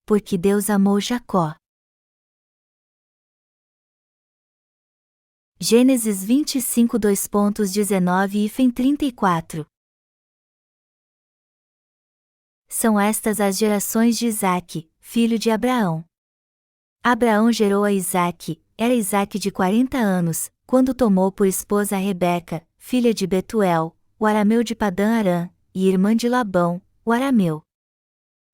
porque Deus amou Jacó. Gênesis 25, 2.19 e 34. São estas as gerações de Isaque, filho de Abraão. Abraão gerou a Isaque, era Isaque de 40 anos, quando tomou por esposa a Rebeca, filha de Betuel, o arameu de Padã-Arã, e irmã de Labão, o arameu.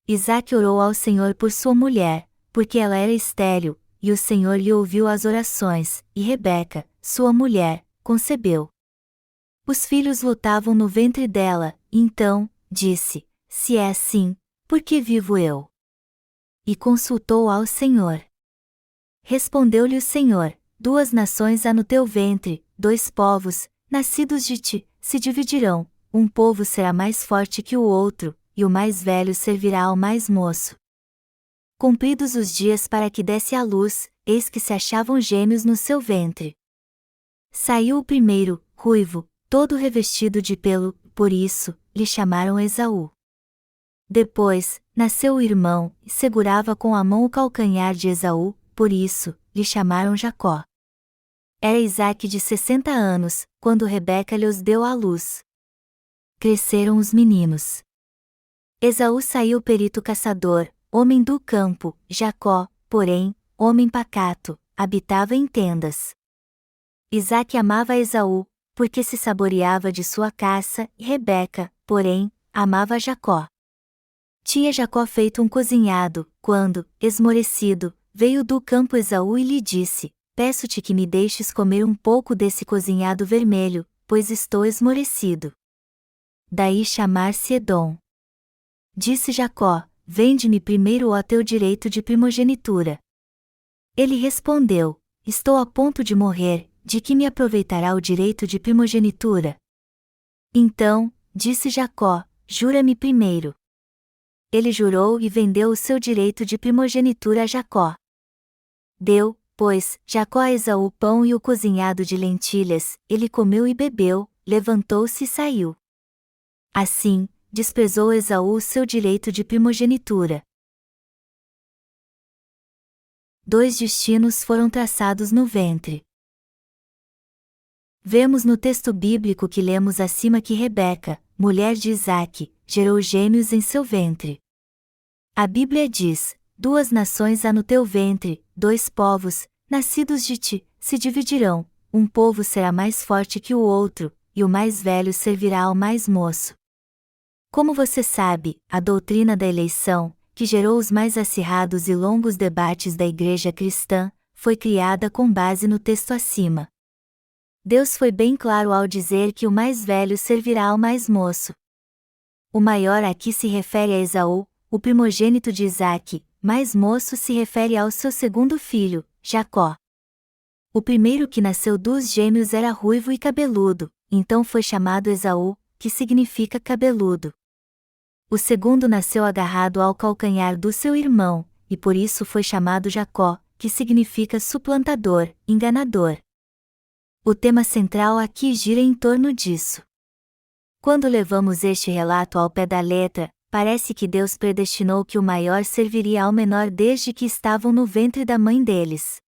Isaque orou ao Senhor por sua mulher, porque ela era estéril, e o Senhor lhe ouviu as orações, e Rebeca, sua mulher, concebeu. Os filhos lutavam no ventre dela, então, disse: se é assim, por que vivo eu? E consultou ao Senhor. Respondeu-lhe o Senhor: 2 nações há no teu ventre, 2 povos, nascidos de ti, se dividirão, um povo será mais forte que o outro, e o mais velho servirá ao mais moço. Cumpridos os dias para que desse à luz, eis que se achavam gêmeos no seu ventre. Saiu o primeiro, ruivo, todo revestido de pelo, por isso, lhe chamaram Esaú. Depois, nasceu o irmão, e segurava com a mão o calcanhar de Esaú, por isso, lhe chamaram Jacó. Era Isaque de 60 anos, quando Rebeca lhes deu à luz. Cresceram os meninos. Esaú saiu perito caçador, homem do campo, Jacó, porém, homem pacato, habitava em tendas. Isaque amava Esaú, porque se saboreava de sua caça, e Rebeca, porém, amava Jacó. Tinha Jacó feito um cozinhado, quando, esmorecido, veio do campo Esaú e lhe disse: peço-te que me deixes comer um pouco desse cozinhado vermelho, pois estou esmorecido. Daí chamar-se Edom. Disse Jacó: vende-me primeiro o teu direito de primogenitura. Ele respondeu: estou a ponto de morrer, de que me aproveitará o direito de primogenitura? Então, disse Jacó: jura-me primeiro. Ele jurou e vendeu o seu direito de primogenitura a Jacó. Deu, pois, Jacó a Esaú pão e o cozinhado de lentilhas, ele comeu e bebeu, levantou-se e saiu. Assim, desprezou Esaú o seu direito de primogenitura. 2 destinos foram traçados no ventre. Vemos no texto bíblico que lemos acima que Rebeca, mulher de Isaque, gerou gêmeos em seu ventre. A Bíblia diz: 2 nações há no teu ventre, 2 povos, nascidos de ti, se dividirão, um povo será mais forte que o outro, e o mais velho servirá ao mais moço. Como você sabe, a doutrina da eleição, que gerou os mais acirrados e longos debates da Igreja cristã, foi criada com base no texto acima. Deus foi bem claro ao dizer que o mais velho servirá ao mais moço. O maior aqui se refere a Esaú, o primogênito de Isaque, mais moço se refere ao seu segundo filho, Jacó. O primeiro que nasceu dos gêmeos era ruivo e cabeludo, então foi chamado Esaú, que significa cabeludo. O segundo nasceu agarrado ao calcanhar do seu irmão, e por isso foi chamado Jacó, que significa suplantador, enganador. O tema central aqui gira em torno disso. Quando levamos este relato ao pé da letra, parece que Deus predestinou que o maior serviria ao menor desde que estavam no ventre da mãe deles.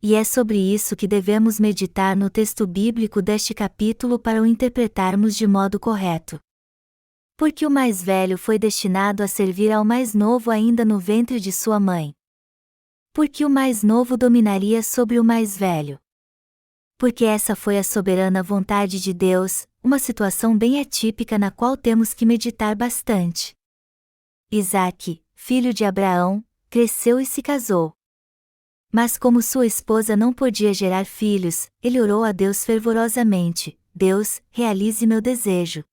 E é sobre isso que devemos meditar no texto bíblico deste capítulo para o interpretarmos de modo correto. Porque o mais velho foi destinado a servir ao mais novo ainda no ventre de sua mãe. Porque o mais novo dominaria sobre o mais velho. Porque essa foi a soberana vontade de Deus, uma situação bem atípica na qual temos que meditar bastante. Isaque, filho de Abraão, cresceu e se casou. Mas como sua esposa não podia gerar filhos, ele orou a Deus fervorosamente: Deus, realize meu desejo.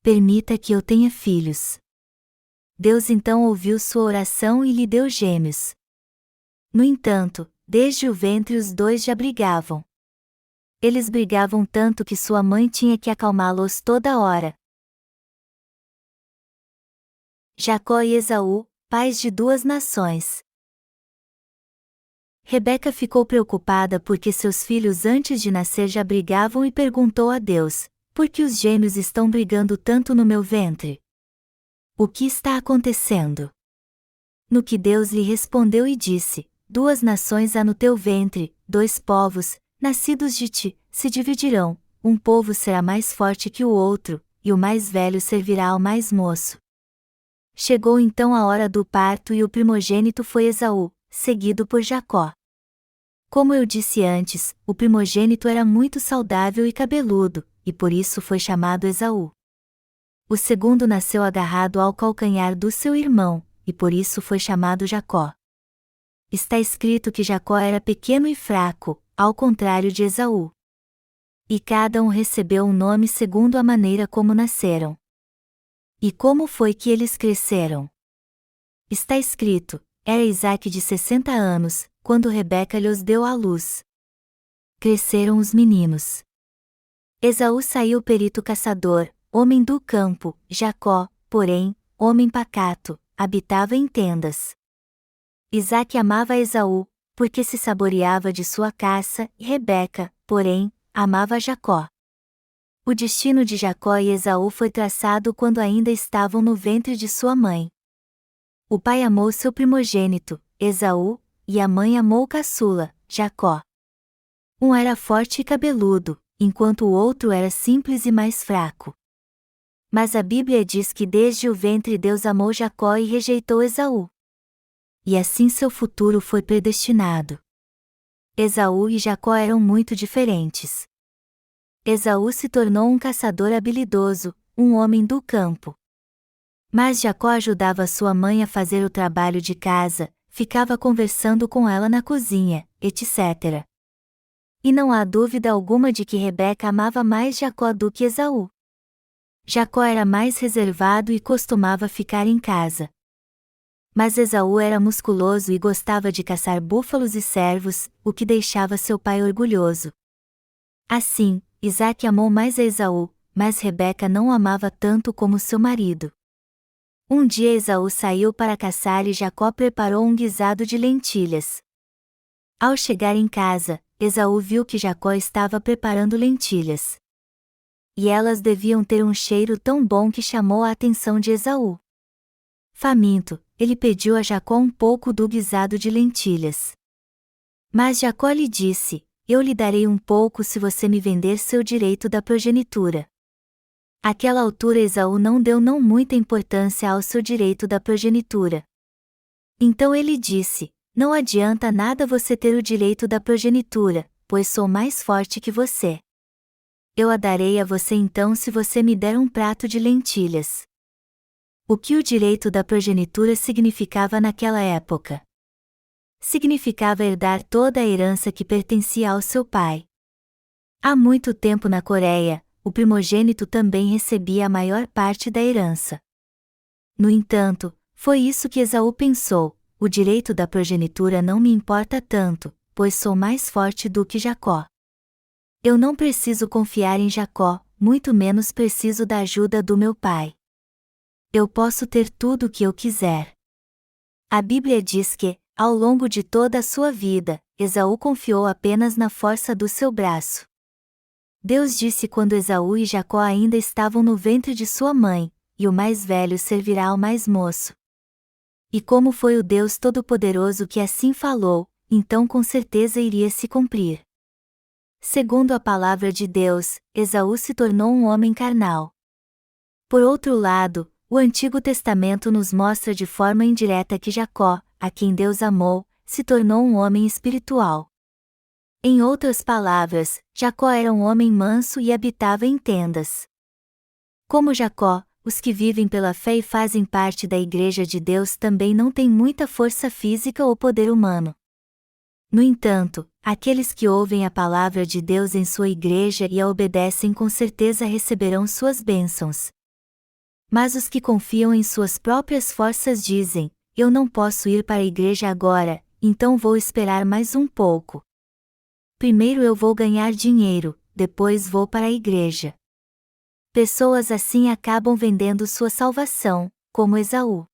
Permita que eu tenha filhos. Deus então ouviu sua oração e lhe deu gêmeos. No entanto, desde o ventre os dois já brigavam. Eles brigavam tanto que sua mãe tinha que acalmá-los toda hora. Jacó e Esaú, pais de 2 nações. Rebeca ficou preocupada porque seus filhos antes de nascer já brigavam e perguntou a Deus: por que os gêmeos estão brigando tanto no meu ventre? O que está acontecendo? No que Deus lhe respondeu e disse: 2 nações há no teu ventre, 2 povos, nascidos de ti, se dividirão, um povo será mais forte que o outro, e o mais velho servirá ao mais moço. Chegou então a hora do parto e o primogênito foi Esaú, seguido por Jacó. Como eu disse antes, o primogênito era muito saudável e cabeludo, e por isso foi chamado Esaú. O segundo nasceu agarrado ao calcanhar do seu irmão, e por isso foi chamado Jacó. Está escrito que Jacó era pequeno e fraco, ao contrário de Esaú. E cada um recebeu um nome segundo a maneira como nasceram. E como foi que eles cresceram? Está escrito: era Isaque de 60 anos, quando Rebeca lhes deu à luz. Cresceram os meninos. Esaú saiu perito caçador, homem do campo, Jacó, porém, homem pacato, habitava em tendas. Isaque amava Esaú, porque se saboreava de sua caça, e Rebeca, porém, amava Jacó. O destino de Jacó e Esaú foi traçado quando ainda estavam no ventre de sua mãe. O pai amou seu primogênito, Esaú, e a mãe amou o caçula, Jacó. Um era forte e cabeludo, enquanto o outro era simples e mais fraco. Mas a Bíblia diz que desde o ventre Deus amou Jacó e rejeitou Esaú. E assim seu futuro foi predestinado. Esaú e Jacó eram muito diferentes. Esaú se tornou um caçador habilidoso, um homem do campo. Mas Jacó ajudava sua mãe a fazer o trabalho de casa, ficava conversando com ela na cozinha, etc. E não há dúvida alguma de que Rebeca amava mais Jacó do que Esaú. Jacó era mais reservado e costumava ficar em casa. Mas Esaú era musculoso e gostava de caçar búfalos e cervos, o que deixava seu pai orgulhoso. Assim, Isaque amou mais a Esaú, mas Rebeca não o amava tanto como seu marido. Um dia Esaú saiu para caçar e Jacó preparou um guisado de lentilhas. Ao chegar em casa, Esaú viu que Jacó estava preparando lentilhas. E elas deviam ter um cheiro tão bom que chamou a atenção de Esaú. Faminto, ele pediu a Jacó um pouco do guisado de lentilhas. Mas Jacó lhe disse: eu lhe darei um pouco se você me vender seu direito da progenitura. Àquela altura Esaú não deu muita importância ao seu direito da progenitura. Então ele disse: não adianta nada você ter o direito da progenitura, pois sou mais forte que você. Eu a darei a você então se você me der um prato de lentilhas. O que o direito da progenitura significava naquela época? Significava herdar toda a herança que pertencia ao seu pai. Há muito tempo na Coreia, o primogênito também recebia a maior parte da herança. No entanto, foi isso que Esaú pensou: o direito da progenitura não me importa tanto, pois sou mais forte do que Jacó. Eu não preciso confiar em Jacó, muito menos preciso da ajuda do meu pai. Eu posso ter tudo o que eu quiser. A Bíblia diz que, ao longo de toda a sua vida, Esaú confiou apenas na força do seu braço. Deus disse quando Esaú e Jacó ainda estavam no ventre de sua mãe: e o mais velho servirá ao mais moço. E como foi o Deus Todo-Poderoso que assim falou, então com certeza iria se cumprir. Segundo a palavra de Deus, Esaú se tornou um homem carnal. Por outro lado, o Antigo Testamento nos mostra de forma indireta que Jacó, a quem Deus amou, se tornou um homem espiritual. Em outras palavras, Jacó era um homem manso e habitava em tendas. Como Jacó, os que vivem pela fé e fazem parte da Igreja de Deus também não têm muita força física ou poder humano. No entanto, aqueles que ouvem a palavra de Deus em sua igreja e a obedecem com certeza receberão suas bênçãos. Mas os que confiam em suas próprias forças dizem: eu não posso ir para a igreja agora, então vou esperar mais um pouco. Primeiro eu vou ganhar dinheiro, depois vou para a igreja. Pessoas assim acabam vendendo sua salvação, como Esaú.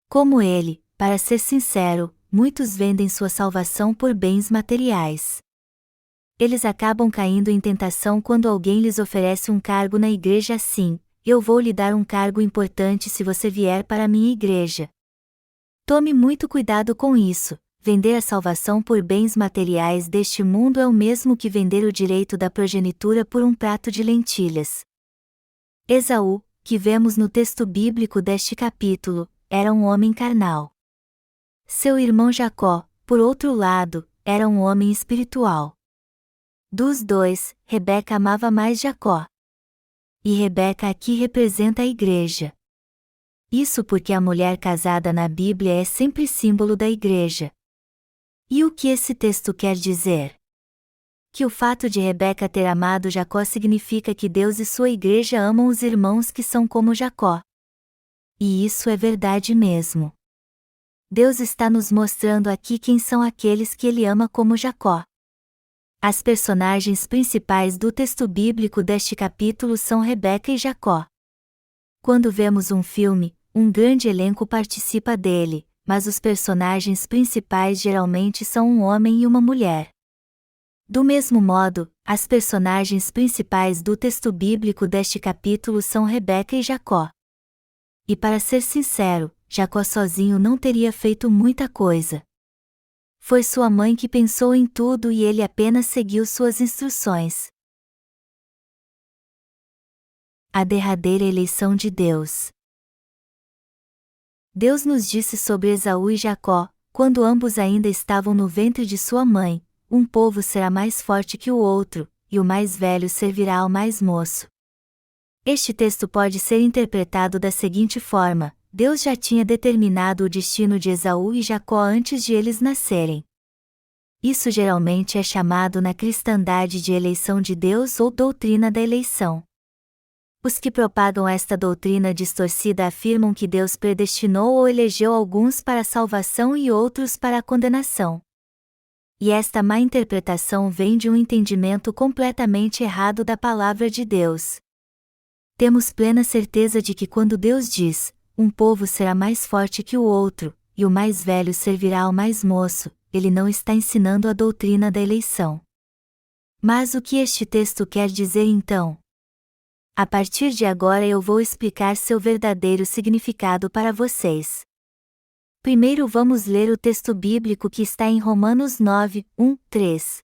Como ele, para ser sincero, muitos vendem sua salvação por bens materiais. Eles acabam caindo em tentação quando alguém lhes oferece um cargo na igreja assim: eu vou lhe dar um cargo importante se você vier para a minha igreja. Tome muito cuidado com isso. Vender a salvação por bens materiais deste mundo é o mesmo que vender o direito da progenitura por um prato de lentilhas. Esaú, que vemos no texto bíblico deste capítulo, era um homem carnal. Seu irmão Jacó, por outro lado, era um homem espiritual. Dos dois, Rebeca amava mais Jacó. E Rebeca aqui representa a igreja. Isso porque a mulher casada na Bíblia é sempre símbolo da igreja. E o que esse texto quer dizer? Que o fato de Rebeca ter amado Jacó significa que Deus e sua igreja amam os irmãos que são como Jacó. E isso é verdade mesmo. Deus está nos mostrando aqui quem são aqueles que Ele ama como Jacó. As personagens principais do texto bíblico deste capítulo são Rebeca e Jacó. Quando vemos um filme, um grande elenco participa dele, mas os personagens principais geralmente são um homem e uma mulher. Do mesmo modo, as personagens principais do texto bíblico deste capítulo são Rebeca e Jacó. E para ser sincero, Jacó sozinho não teria feito muita coisa. Foi sua mãe que pensou em tudo e ele apenas seguiu suas instruções. A derradeira eleição de Deus. Deus nos disse sobre Esaú e Jacó, quando ambos ainda estavam no ventre de sua mãe: um povo será mais forte que o outro, e o mais velho servirá ao mais moço. Este texto pode ser interpretado da seguinte forma: Deus já tinha determinado o destino de Esaú e Jacó antes de eles nascerem. Isso geralmente é chamado na cristandade de eleição de Deus ou doutrina da eleição. Os que propagam esta doutrina distorcida afirmam que Deus predestinou ou elegeu alguns para a salvação e outros para a condenação. E esta má interpretação vem de um entendimento completamente errado da palavra de Deus. Temos plena certeza de que quando Deus diz: um povo será mais forte que o outro, e o mais velho servirá ao mais moço, Ele não está ensinando a doutrina da eleição. Mas o que este texto quer dizer então? A partir de agora eu vou explicar seu verdadeiro significado para vocês. Primeiro vamos ler o texto bíblico que está em Romanos 9, 1, 3.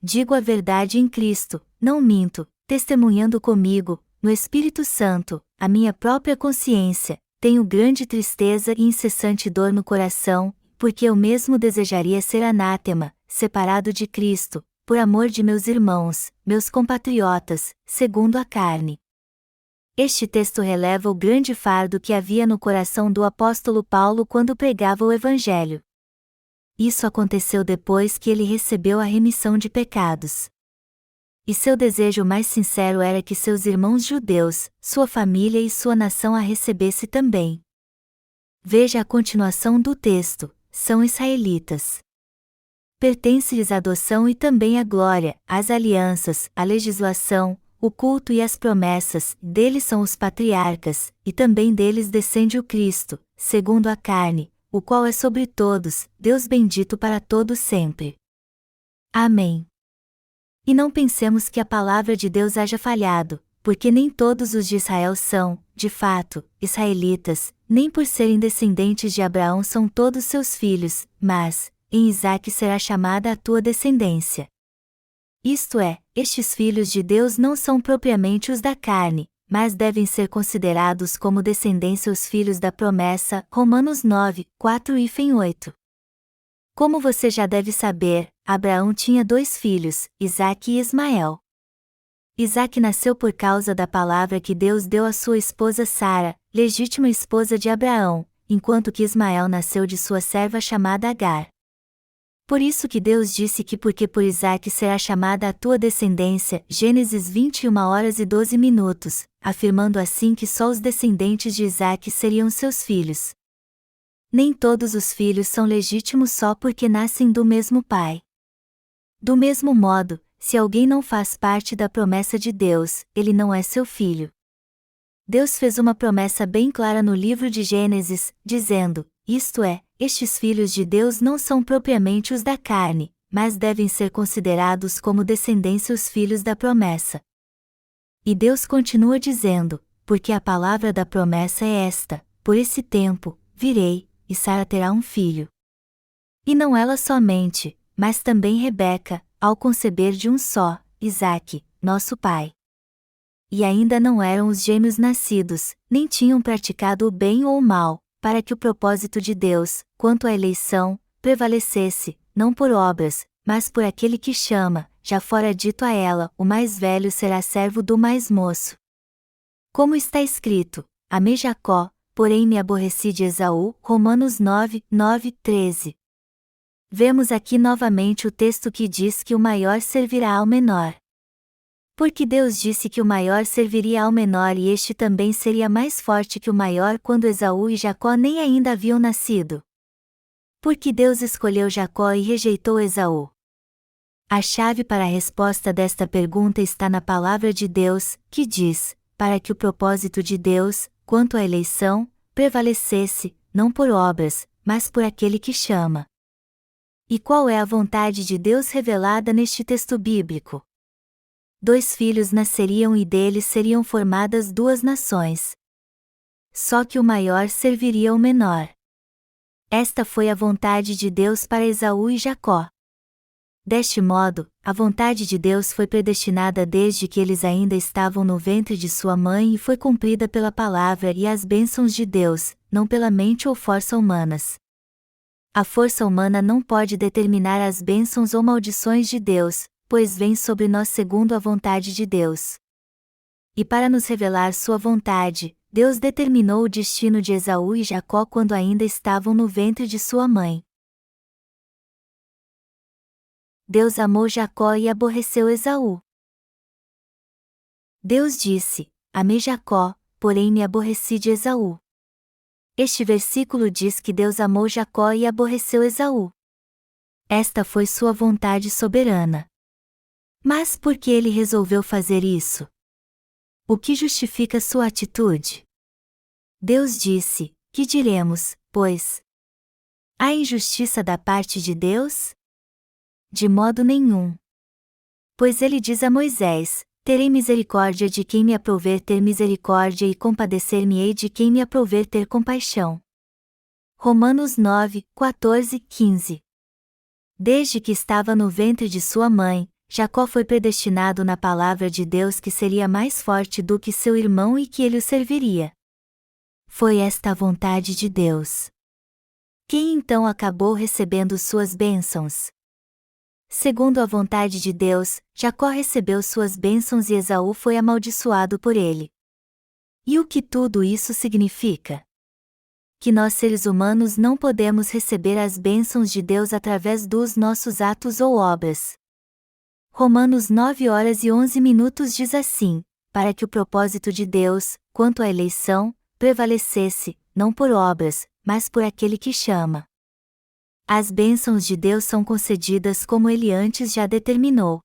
Digo a verdade em Cristo, não minto, testemunhando comigo, no Espírito Santo, a minha própria consciência, tenho grande tristeza e incessante dor no coração, porque eu mesmo desejaria ser anátema, separado de Cristo, por amor de meus irmãos, meus compatriotas, segundo a carne. Este texto releva o grande fardo que havia no coração do apóstolo Paulo quando pregava o Evangelho. Isso aconteceu depois que ele recebeu a remissão de pecados. E seu desejo mais sincero era que seus irmãos judeus, sua família e sua nação a recebesse também. Veja a continuação do texto: são israelitas. Pertence-lhes a adoção e também a glória, as alianças, a legislação, o culto e as promessas, deles são os patriarcas, e também deles descende o Cristo, segundo a carne, o qual é sobre todos, Deus bendito para todos sempre. Amém. E não pensemos que a palavra de Deus haja falhado, porque nem todos os de Israel são, de fato, israelitas, nem por serem descendentes de Abraão são todos seus filhos, mas em Isaque será chamada a tua descendência. Isto é, estes filhos de Deus não são propriamente os da carne, mas devem ser considerados como descendência os filhos da promessa. Romanos 9, 4 e 8. Como você já deve saber, Abraão tinha 2 filhos, Isaque e Ismael. Isaque nasceu por causa da palavra que Deus deu à sua esposa Sara, legítima esposa de Abraão, enquanto que Ismael nasceu de sua serva chamada Agar. Por isso que Deus disse que porque por Isaque será chamada a tua descendência, Gênesis 21h12, afirmando assim que só os descendentes de Isaque seriam seus filhos. Nem todos os filhos são legítimos só porque nascem do mesmo pai. Do mesmo modo, se alguém não faz parte da promessa de Deus, ele não é seu filho. Deus fez uma promessa bem clara no livro de Gênesis, dizendo, isto é, estes filhos de Deus não são propriamente os da carne, mas devem ser considerados como descendência os filhos da promessa. E Deus continua dizendo, porque a palavra da promessa é esta: por esse tempo, virei, e Sara terá um filho. E não ela somente, mas também Rebeca, ao conceber de um só, Isaque, nosso pai. E ainda não eram os gêmeos nascidos, nem tinham praticado o bem ou o mal, para que o propósito de Deus, quanto à eleição, prevalecesse, não por obras, mas por aquele que chama, já fora dito a ela, o mais velho será servo do mais moço. Como está escrito, amei Jacó, porém me aborreci de Esaú, Romanos 9, 9, 13. Vemos aqui novamente o texto que diz que o maior servirá ao menor. Porque Deus disse que o maior serviria ao menor e este também seria mais forte que o maior quando Esaú e Jacó nem ainda haviam nascido. Porque Deus escolheu Jacó e rejeitou Esaú. A chave para a resposta desta pergunta está na palavra de Deus, que diz, para que o propósito de Deus, quanto à eleição, prevalecesse, não por obras, mas por aquele que chama. E qual é a vontade de Deus revelada neste texto bíblico? 2 filhos nasceriam e deles seriam formadas 2 nações. Só que o maior serviria ao menor. Esta foi a vontade de Deus para Esaú e Jacó. Deste modo, a vontade de Deus foi predestinada desde que eles ainda estavam no ventre de sua mãe e foi cumprida pela palavra e as bênçãos de Deus, não pela mente ou força humanas. A força humana não pode determinar as bênçãos ou maldições de Deus, pois vem sobre nós segundo a vontade de Deus. E para nos revelar sua vontade, Deus determinou o destino de Esaú e Jacó quando ainda estavam no ventre de sua mãe. Deus amou Jacó e aborreceu Esaú. Deus disse, amei Jacó, porém me aborreci de Esaú. Este versículo diz que Deus amou Jacó e aborreceu Esaú. Esta foi sua vontade soberana. Mas por que ele resolveu fazer isso? O que justifica sua atitude? Deus disse, que diremos, pois? Há injustiça da parte de Deus? De modo nenhum. Pois ele diz a Moisés, terei misericórdia de quem me aprouver ter misericórdia e compadecer-me-ei de quem me aprouver ter compaixão. Romanos 9, 14, 15. Desde que estava no ventre de sua mãe, Jacó foi predestinado na palavra de Deus que seria mais forte do que seu irmão e que ele o serviria. Foi esta a vontade de Deus. Quem então acabou recebendo suas bênçãos? Segundo a vontade de Deus, Jacó recebeu suas bênçãos e Esaú foi amaldiçoado por ele. E o que tudo isso significa? Que nós seres humanos não podemos receber as bênçãos de Deus através dos nossos atos ou obras. Romanos 9 horas e 11 minutos diz assim, para que o propósito de Deus, quanto à eleição, prevalecesse, não por obras, mas por aquele que chama. As bênçãos de Deus são concedidas como ele antes já determinou.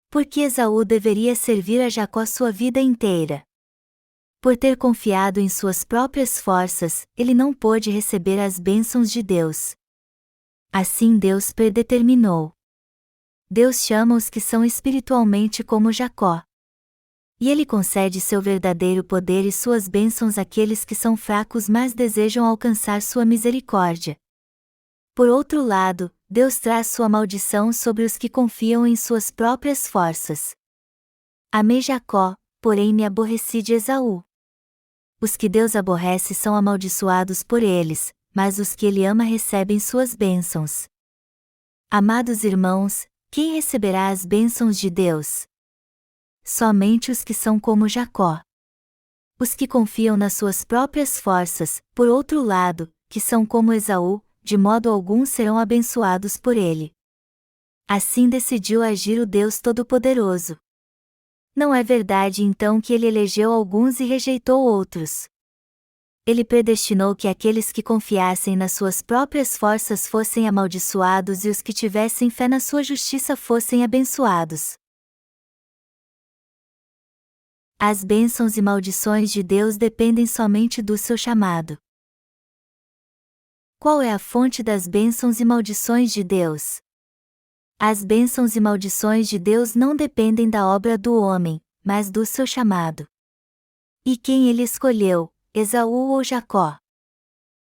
Porque Esaú deveria servir a Jacó sua vida inteira. Por ter confiado em suas próprias forças, ele não pôde receber as bênçãos de Deus. Assim Deus predeterminou. Deus chama os que são espiritualmente como Jacó. E ele concede seu verdadeiro poder e suas bênçãos àqueles que são fracos mas desejam alcançar sua misericórdia. Por outro lado, Deus traz sua maldição sobre os que confiam em suas próprias forças. Amei Jacó, porém me aborreci de Esaú. Os que Deus aborrece são amaldiçoados por eles, mas os que ele ama recebem suas bênçãos. Amados irmãos, quem receberá as bênçãos de Deus? Somente os que são como Jacó. Os que confiam nas suas próprias forças, por outro lado, que são como Esaú, de modo algum serão abençoados por ele. Assim decidiu agir o Deus Todo-Poderoso. Não é verdade então que ele elegeu alguns e rejeitou outros. Ele predestinou que aqueles que confiassem nas suas próprias forças fossem amaldiçoados e os que tivessem fé na sua justiça fossem abençoados. As bênçãos e maldições de Deus dependem somente do seu chamado. Qual é a fonte das bênçãos e maldições de Deus? As bênçãos e maldições de Deus não dependem da obra do homem, mas do seu chamado. E quem ele escolheu, Esaú ou Jacó?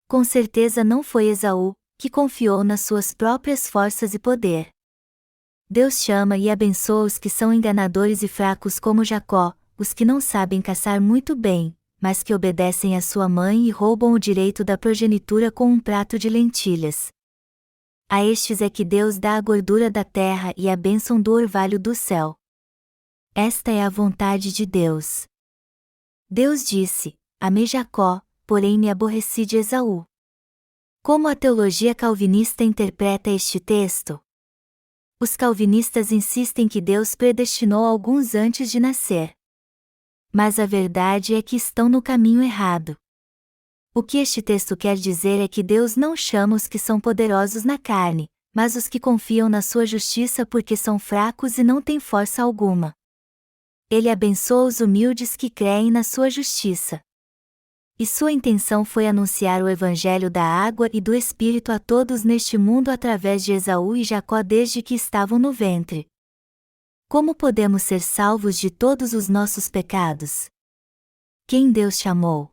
Com certeza não foi Esaú, que confiou nas suas próprias forças e poder. Deus chama e abençoa os que são enganadores e fracos como Jacó, os que não sabem caçar muito bem, mas que obedecem à sua mãe e roubam o direito da progenitura com um prato de lentilhas. A estes é que Deus dá a gordura da terra e a bênção do orvalho do céu. Esta é a vontade de Deus. Deus disse: amei Jacó, porém me aborreci de Esaú. Como a teologia calvinista interpreta este texto? Os calvinistas insistem que Deus predestinou alguns antes de nascer. Mas a verdade é que estão no caminho errado. O que este texto quer dizer é que Deus não chama os que são poderosos na carne, mas os que confiam na sua justiça porque são fracos e não têm força alguma. Ele abençoa os humildes que creem na sua justiça. E sua intenção foi anunciar o evangelho da água e do Espírito a todos neste mundo através de Esaú e Jacó desde que estavam no ventre. Como podemos ser salvos de todos os nossos pecados? Quem Deus chamou?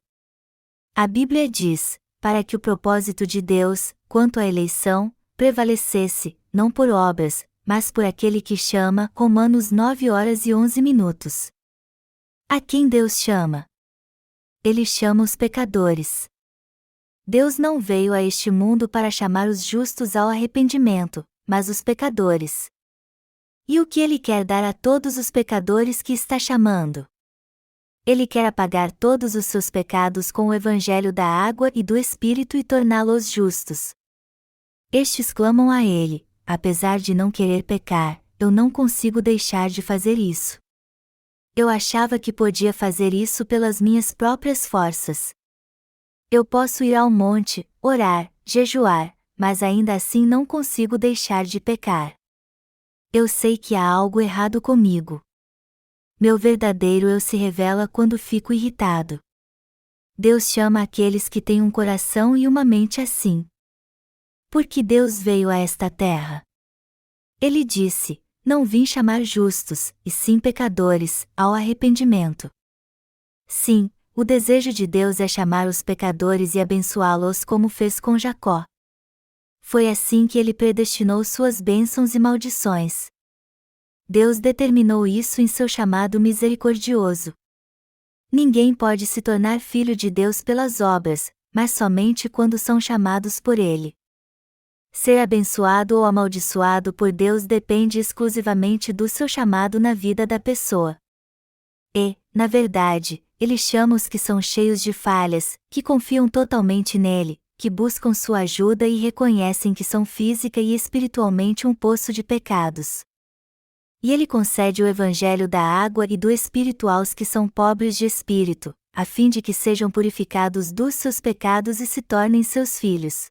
A Bíblia diz, para que o propósito de Deus, quanto à eleição, prevalecesse, não por obras, mas por aquele que chama. Romanos 9h11. A quem Deus chama? Ele chama os pecadores. Deus não veio a este mundo para chamar os justos ao arrependimento, mas os pecadores. E o que Ele quer dar a todos os pecadores que está chamando? Ele quer apagar todos os seus pecados com o evangelho da água e do Espírito e torná-los justos. Estes clamam a Ele: apesar de não querer pecar, eu não consigo deixar de fazer isso. Eu achava que podia fazer isso pelas minhas próprias forças. Eu posso ir ao monte, orar, jejuar, mas ainda assim não consigo deixar de pecar. Eu sei que há algo errado comigo. Meu verdadeiro eu se revela quando fico irritado. Deus chama aqueles que têm um coração e uma mente assim. Por que Deus veio a esta terra? Ele disse: não vim chamar justos, e sim pecadores, ao arrependimento. Sim, o desejo de Deus é chamar os pecadores e abençoá-los como fez com Jacó. Foi assim que Ele predestinou suas bênçãos e maldições. Deus determinou isso em seu chamado misericordioso. Ninguém pode se tornar filho de Deus pelas obras, mas somente quando são chamados por Ele. Ser abençoado ou amaldiçoado por Deus depende exclusivamente do seu chamado na vida da pessoa. E, na verdade, Ele chama os que são cheios de falhas, que confiam totalmente nele, que buscam sua ajuda e reconhecem que são física e espiritualmente um poço de pecados. E Ele concede o evangelho da água e do Espírito aos que são pobres de espírito, a fim de que sejam purificados dos seus pecados e se tornem seus filhos.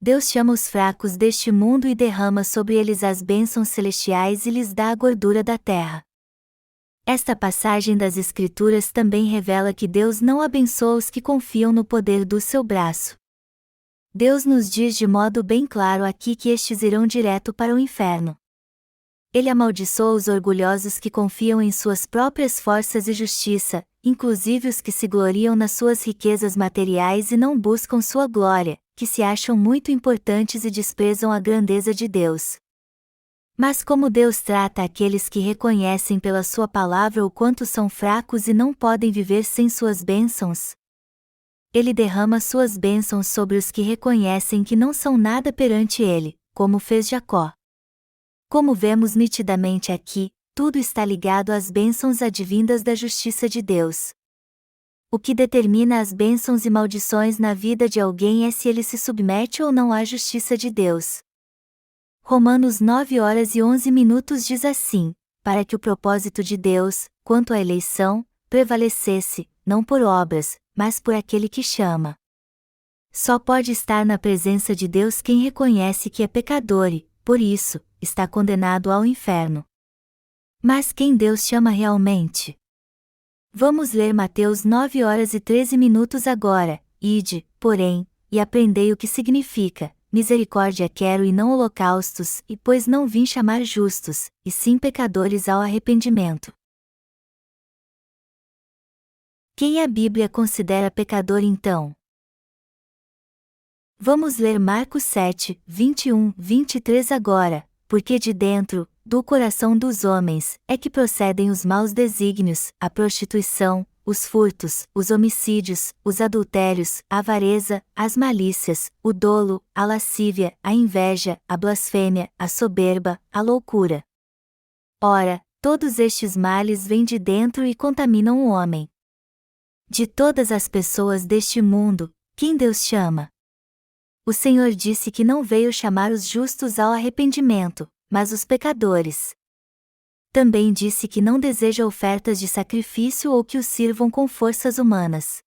Deus chama os fracos deste mundo e derrama sobre eles as bênçãos celestiais e lhes dá a gordura da terra. Esta passagem das Escrituras também revela que Deus não abençoa os que confiam no poder do seu braço. Deus nos diz de modo bem claro aqui que estes irão direto para o inferno. Ele amaldiçoa os orgulhosos que confiam em suas próprias forças e justiça, inclusive os que se gloriam nas suas riquezas materiais e não buscam sua glória, que se acham muito importantes e desprezam a grandeza de Deus. Mas como Deus trata aqueles que reconhecem pela sua palavra o quanto são fracos e não podem viver sem suas bênçãos? Ele derrama suas bênçãos sobre os que reconhecem que não são nada perante Ele, como fez Jacó. Como vemos nitidamente aqui, tudo está ligado às bênçãos advindas da justiça de Deus. O que determina as bênçãos e maldições na vida de alguém é se ele se submete ou não à justiça de Deus. Romanos 9h11 diz assim: para que o propósito de Deus, quanto à eleição, prevalecesse, não por obras, mas por aquele que chama. Só pode estar na presença de Deus quem reconhece que é pecador e, por isso, está condenado ao inferno. Mas quem Deus chama realmente? Vamos ler Mateus 9h13 agora. Ide, porém, e aprendei o que significa: misericórdia quero e não holocaustos, e pois não vim chamar justos, e sim pecadores ao arrependimento. Quem a Bíblia considera pecador então? Vamos ler Marcos 7, 21-23 agora, porque de dentro, do coração dos homens, é que procedem os maus desígnios, a prostituição, os furtos, os homicídios, os adultérios, a avareza, as malícias, o dolo, a lascívia, a inveja, a blasfêmia, a soberba, a loucura. Ora, todos estes males vêm de dentro e contaminam o homem. De todas as pessoas deste mundo, quem Deus chama? O Senhor disse que não veio chamar os justos ao arrependimento, mas os pecadores. Também disse que não deseja ofertas de sacrifício ou que o sirvam com forças humanas.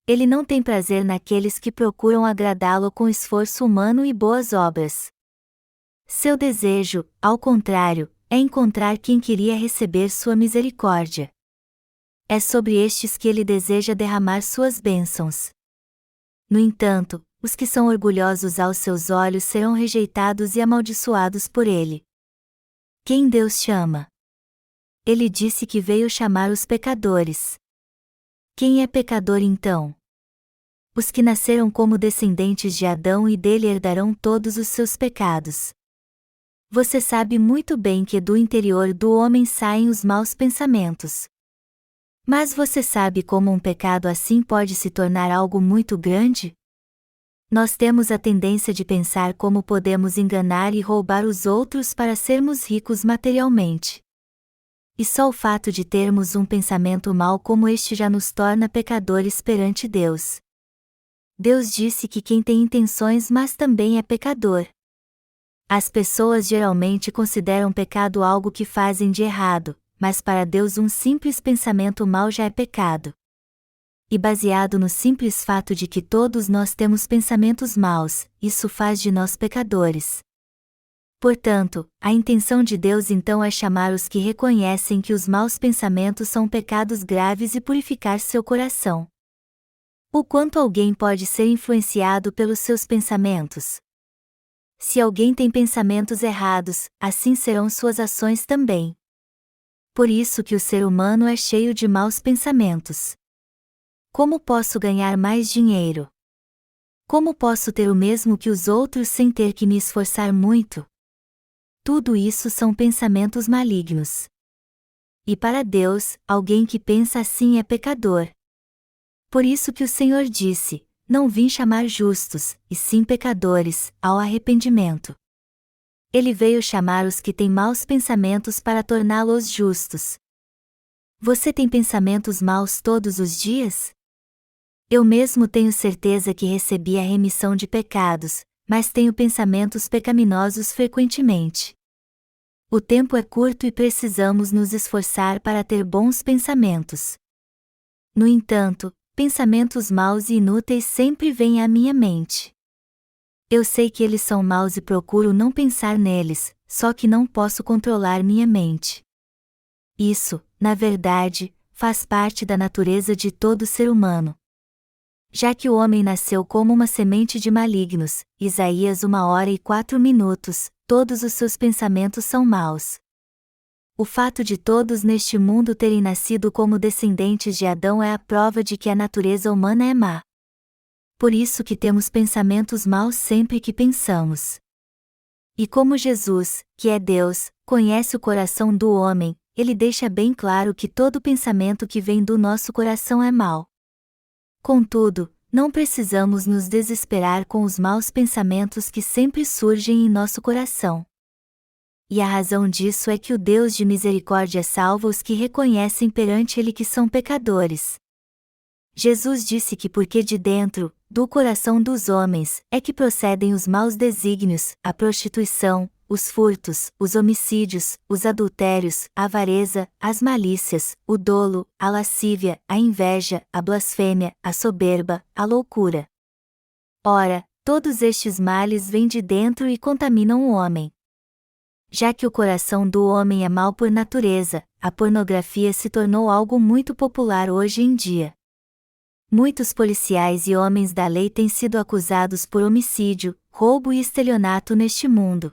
Ele não tem prazer naqueles que procuram agradá-lo com esforço humano e boas obras. Seu desejo, ao contrário, é encontrar quem queria receber sua misericórdia. É sobre estes que ele deseja derramar suas bênçãos. No entanto, os que são orgulhosos aos seus olhos serão rejeitados e amaldiçoados por ele. Quem Deus chama? Ele disse que veio chamar os pecadores. Quem é pecador então? Os que nasceram como descendentes de Adão e dele herdarão todos os seus pecados. Você sabe muito bem que do interior do homem saem os maus pensamentos. Mas você sabe como um pecado assim pode se tornar algo muito grande? Nós temos a tendência de pensar como podemos enganar e roubar os outros para sermos ricos materialmente. E só o fato de termos um pensamento mau como este já nos torna pecadores perante Deus. Deus disse que quem tem intenções mas também é pecador. As pessoas geralmente consideram pecado algo que fazem de errado, mas para Deus um simples pensamento mau já é pecado. E baseado no simples fato de que todos nós temos pensamentos maus, isso faz de nós pecadores. Portanto, a intenção de Deus então é chamar os que reconhecem que os maus pensamentos são pecados graves e purificar seu coração. O quanto alguém pode ser influenciado pelos seus pensamentos? Se alguém tem pensamentos errados, assim serão suas ações também. Por isso que o ser humano é cheio de maus pensamentos. Como posso ganhar mais dinheiro? Como posso ter o mesmo que os outros sem ter que me esforçar muito? Tudo isso são pensamentos malignos. E para Deus, alguém que pensa assim é pecador. Por isso que o Senhor disse: não vim chamar justos, e sim pecadores, ao arrependimento. Ele veio chamar os que têm maus pensamentos para torná-los justos. Você tem pensamentos maus todos os dias? Eu mesmo tenho certeza que recebi a remissão de pecados, mas tenho pensamentos pecaminosos frequentemente. O tempo é curto e precisamos nos esforçar para ter bons pensamentos. No entanto, pensamentos maus e inúteis sempre vêm à minha mente. Eu sei que eles são maus e procuro não pensar neles, só que não posso controlar minha mente. Isso, na verdade, faz parte da natureza de todo ser humano. Já que o homem nasceu como uma semente de malignos, Isaías 1h04, todos os seus pensamentos são maus. O fato de todos neste mundo terem nascido como descendentes de Adão é a prova de que a natureza humana é má. Por isso que temos pensamentos maus sempre que pensamos. E como Jesus, que é Deus, conhece o coração do homem, ele deixa bem claro que todo pensamento que vem do nosso coração é mau. Contudo, não precisamos nos desesperar com os maus pensamentos que sempre surgem em nosso coração. E a razão disso é que o Deus de misericórdia salva os que reconhecem perante Ele que são pecadores. Jesus disse que porque de dentro, do coração dos homens, é que procedem os maus desígnios, a prostituição, os furtos, os homicídios, os adultérios, a avareza, as malícias, o dolo, a lascívia, a inveja, a blasfêmia, a soberba, a loucura. Ora, todos estes males vêm de dentro e contaminam o homem. Já que o coração do homem é mau por natureza, a pornografia se tornou algo muito popular hoje em dia. Muitos policiais e homens da lei têm sido acusados por homicídio, roubo e estelionato neste mundo.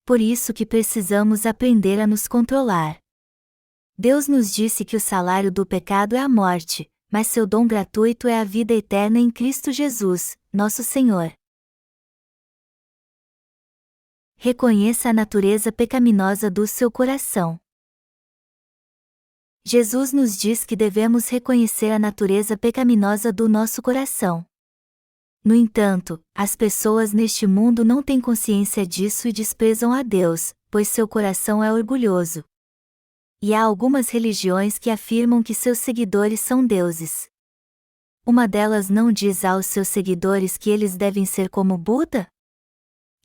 Por isso que precisamos aprender a nos controlar. Deus nos disse que o salário do pecado é a morte, mas seu dom gratuito é a vida eterna em Cristo Jesus, nosso Senhor. Reconheça a natureza pecaminosa do seu coração. Jesus nos diz que devemos reconhecer a natureza pecaminosa do nosso coração. No entanto, as pessoas neste mundo não têm consciência disso e desprezam a Deus, pois seu coração é orgulhoso. E há algumas religiões que afirmam que seus seguidores são deuses. Uma delas não diz aos seus seguidores que eles devem ser como Buda?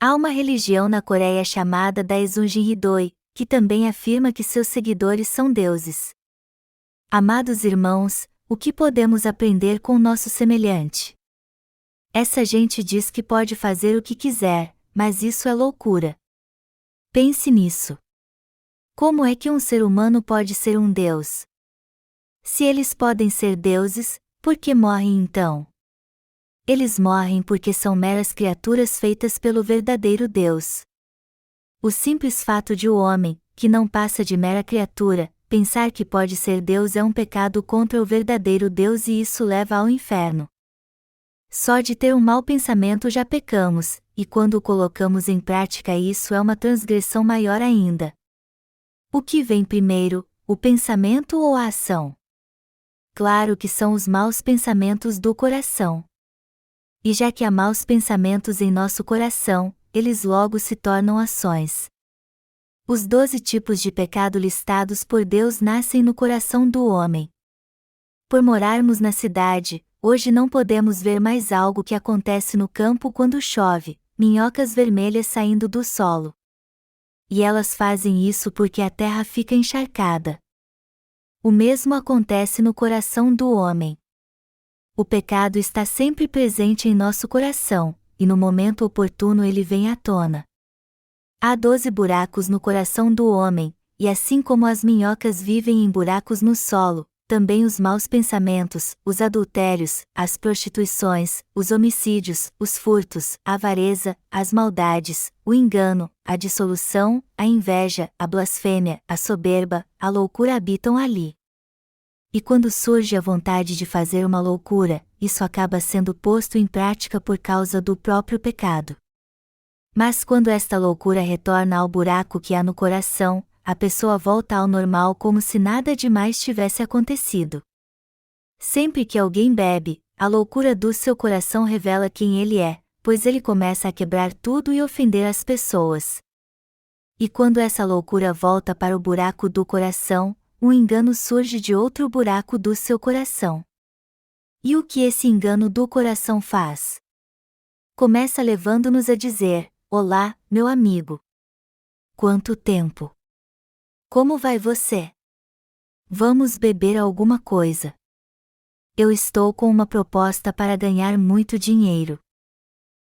Há uma religião na Coreia chamada Daesunjin Hidoi, que também afirma que seus seguidores são deuses. Amados irmãos, o que podemos aprender com nosso semelhante? Essa gente diz que pode fazer o que quiser, mas isso é loucura. Pense nisso. Como é que um ser humano pode ser um Deus? Se eles podem ser deuses, por que morrem então? Eles morrem porque são meras criaturas feitas pelo verdadeiro Deus. O simples fato de o homem, que não passa de mera criatura, pensar que pode ser Deus é um pecado contra o verdadeiro Deus e isso leva ao inferno. Só de ter um mau pensamento já pecamos, e quando o colocamos em prática isso é uma transgressão maior ainda. O que vem primeiro, o pensamento ou a ação? Claro que são os maus pensamentos do coração. E já que há maus pensamentos em nosso coração, eles logo se tornam ações. Os 12 tipos de pecado listados por Deus nascem no coração do homem. Por morarmos na cidade, hoje não podemos ver mais algo que acontece no campo quando chove, minhocas vermelhas saindo do solo. E elas fazem isso porque a terra fica encharcada. O mesmo acontece no coração do homem. O pecado está sempre presente em nosso coração, e no momento oportuno ele vem à tona. Há 12 buracos no coração do homem, e assim como as minhocas vivem em buracos no solo, também os maus pensamentos, os adultérios, as prostituições, os homicídios, os furtos, a avareza, as maldades, o engano, a dissolução, a inveja, a blasfêmia, a soberba, a loucura habitam ali. E quando surge a vontade de fazer uma loucura, isso acaba sendo posto em prática por causa do próprio pecado. Mas quando esta loucura retorna ao buraco que há no coração, a pessoa volta ao normal como se nada demais tivesse acontecido. Sempre que alguém bebe, a loucura do seu coração revela quem ele é, pois ele começa a quebrar tudo e ofender as pessoas. E quando essa loucura volta para o buraco do coração, um engano surge de outro buraco do seu coração. E o que esse engano do coração faz? Começa levando-nos a dizer: "Olá, meu amigo. Quanto tempo? Como vai você? Vamos beber alguma coisa. Eu estou com uma proposta para ganhar muito dinheiro.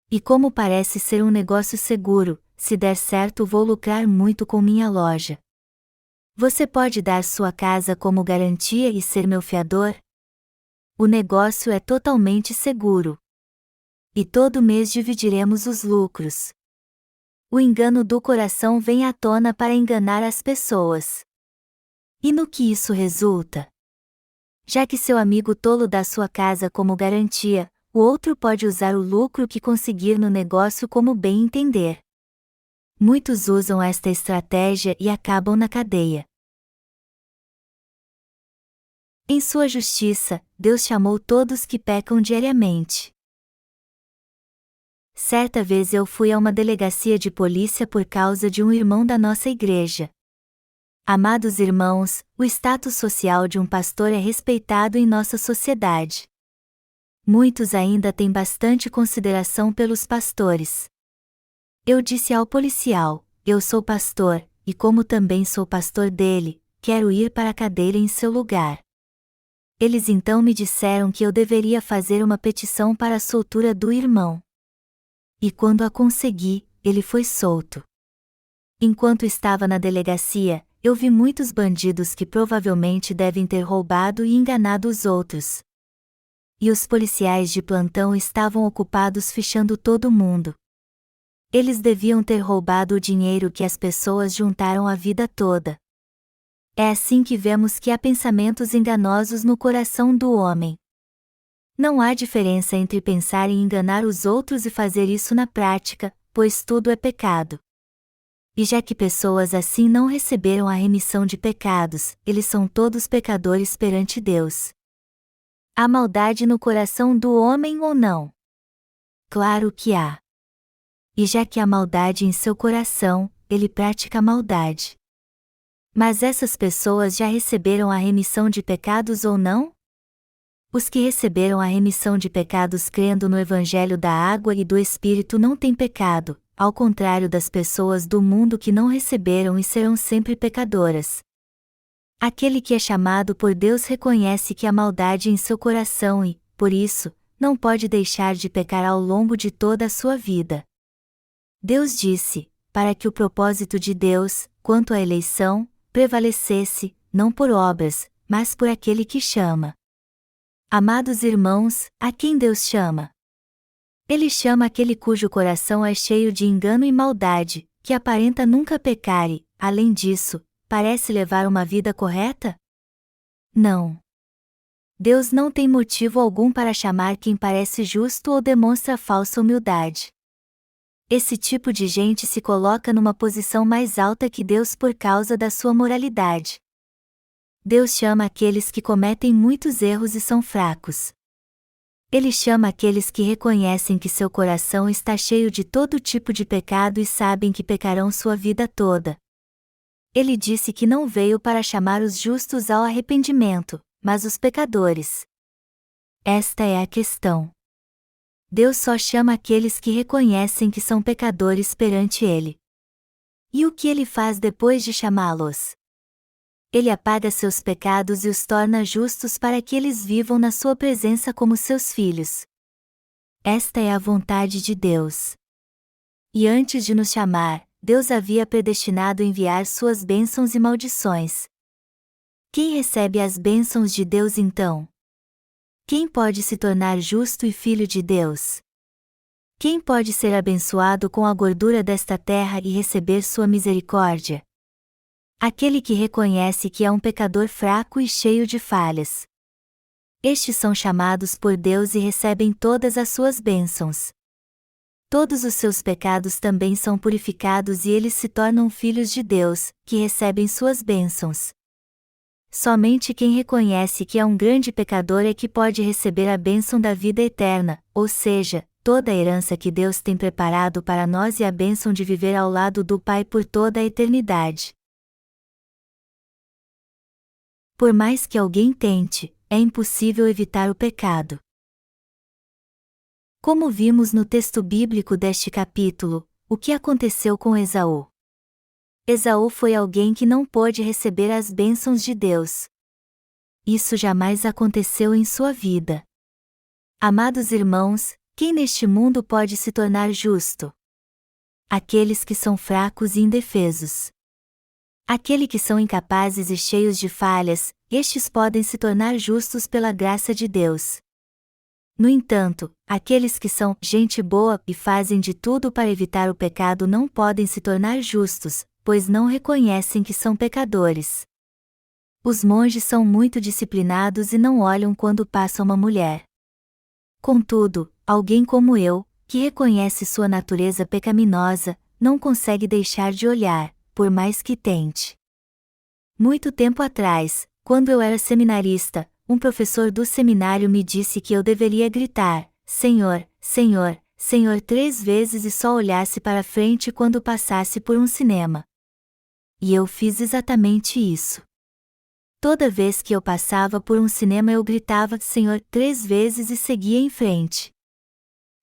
E como parece ser um negócio seguro, se der certo vou lucrar muito com minha loja. Você pode dar sua casa como garantia e ser meu fiador? O negócio é totalmente seguro. E todo mês dividiremos os lucros." O engano do coração vem à tona para enganar as pessoas. E no que isso resulta? Já que seu amigo tolo dá sua casa como garantia, o outro pode usar o lucro que conseguir no negócio como bem entender. Muitos usam esta estratégia e acabam na cadeia. Em sua justiça, Deus chamou todos que pecam diariamente. Certa vez eu fui a uma delegacia de polícia por causa de um irmão da nossa igreja. Amados irmãos, o status social de um pastor é respeitado em nossa sociedade. Muitos ainda têm bastante consideração pelos pastores. Eu disse ao policial: "Eu sou pastor, e como também sou pastor dele, quero ir para a cadeira em seu lugar." Eles então me disseram que eu deveria fazer uma petição para a soltura do irmão. E quando a consegui, ele foi solto. Enquanto estava na delegacia, eu vi muitos bandidos que provavelmente devem ter roubado e enganado os outros. E os policiais de plantão estavam ocupados fichando todo mundo. Eles deviam ter roubado o dinheiro que as pessoas juntaram a vida toda. É assim que vemos que há pensamentos enganosos no coração do homem. Não há diferença entre pensar em enganar os outros e fazer isso na prática, pois tudo é pecado. E já que pessoas assim não receberam a remissão de pecados, eles são todos pecadores perante Deus. Há maldade no coração do homem ou não? Claro que há. E já que há maldade em seu coração, ele pratica maldade. Mas essas pessoas já receberam a remissão de pecados ou não? Os que receberam a remissão de pecados crendo no Evangelho da Água e do Espírito não têm pecado, ao contrário das pessoas do mundo que não receberam e serão sempre pecadoras. Aquele que é chamado por Deus reconhece que há maldade em seu coração e, por isso, não pode deixar de pecar ao longo de toda a sua vida. Deus disse, para que o propósito de Deus, quanto à eleição, prevalecesse, não por obras, mas por aquele que chama. Amados irmãos, a quem Deus chama? Ele chama aquele cujo coração é cheio de engano e maldade, que aparenta nunca pecar e, além disso, parece levar uma vida correta? Não. Deus não tem motivo algum para chamar quem parece justo ou demonstra falsa humildade. Esse tipo de gente se coloca numa posição mais alta que Deus por causa da sua moralidade. Deus chama aqueles que cometem muitos erros e são fracos. Ele chama aqueles que reconhecem que seu coração está cheio de todo tipo de pecado e sabem que pecarão sua vida toda. Ele disse que não veio para chamar os justos ao arrependimento, mas os pecadores. Esta é a questão. Deus só chama aqueles que reconhecem que são pecadores perante Ele. E o que Ele faz depois de chamá-los? Ele apaga seus pecados e os torna justos para que eles vivam na sua presença como seus filhos. Esta é a vontade de Deus. E antes de nos chamar, Deus havia predestinado enviar suas bênçãos e maldições. Quem recebe as bênçãos de Deus então? Quem pode se tornar justo e filho de Deus? Quem pode ser abençoado com a gordura desta terra e receber sua misericórdia? Aquele que reconhece que é um pecador fraco e cheio de falhas. Estes são chamados por Deus e recebem todas as suas bênçãos. Todos os seus pecados também são purificados e eles se tornam filhos de Deus, que recebem suas bênçãos. Somente quem reconhece que é um grande pecador é que pode receber a bênção da vida eterna, ou seja, toda a herança que Deus tem preparado para nós e a bênção de viver ao lado do Pai por toda a eternidade. Por mais que alguém tente, é impossível evitar o pecado. Como vimos no texto bíblico deste capítulo, o que aconteceu com Esaú? Esaú foi alguém que não pôde receber as bênçãos de Deus. Isso jamais aconteceu em sua vida. Amados irmãos, quem neste mundo pode se tornar justo? Aqueles que são fracos e indefesos. Aqueles que são incapazes e cheios de falhas, estes podem se tornar justos pela graça de Deus. No entanto, aqueles que são gente boa e fazem de tudo para evitar o pecado não podem se tornar justos, pois não reconhecem que são pecadores. Os monges são muito disciplinados e não olham quando passa uma mulher. Contudo, alguém como eu, que reconhece sua natureza pecaminosa, não consegue deixar de olhar, por mais que tente. Muito tempo atrás, quando eu era seminarista, um professor do seminário me disse que eu deveria gritar, Senhor, Senhor, Senhor 3 vezes e só olhasse para frente quando passasse por um cinema. E eu fiz exatamente isso. Toda vez que eu passava por um cinema eu gritava Senhor 3 vezes e seguia em frente.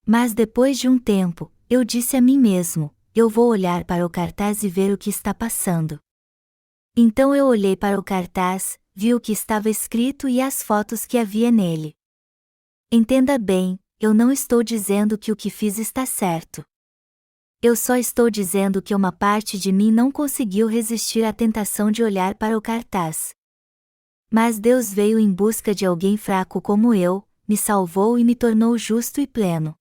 Mas depois de um tempo, eu disse a mim mesmo, eu vou olhar para o cartaz e ver o que está passando. Então eu olhei para o cartaz, vi o que estava escrito e as fotos que havia nele. Entenda bem, eu não estou dizendo que o que fiz está certo. Eu só estou dizendo que uma parte de mim não conseguiu resistir à tentação de olhar para o cartaz. Mas Deus veio em busca de alguém fraco como eu, me salvou e me tornou justo e pleno.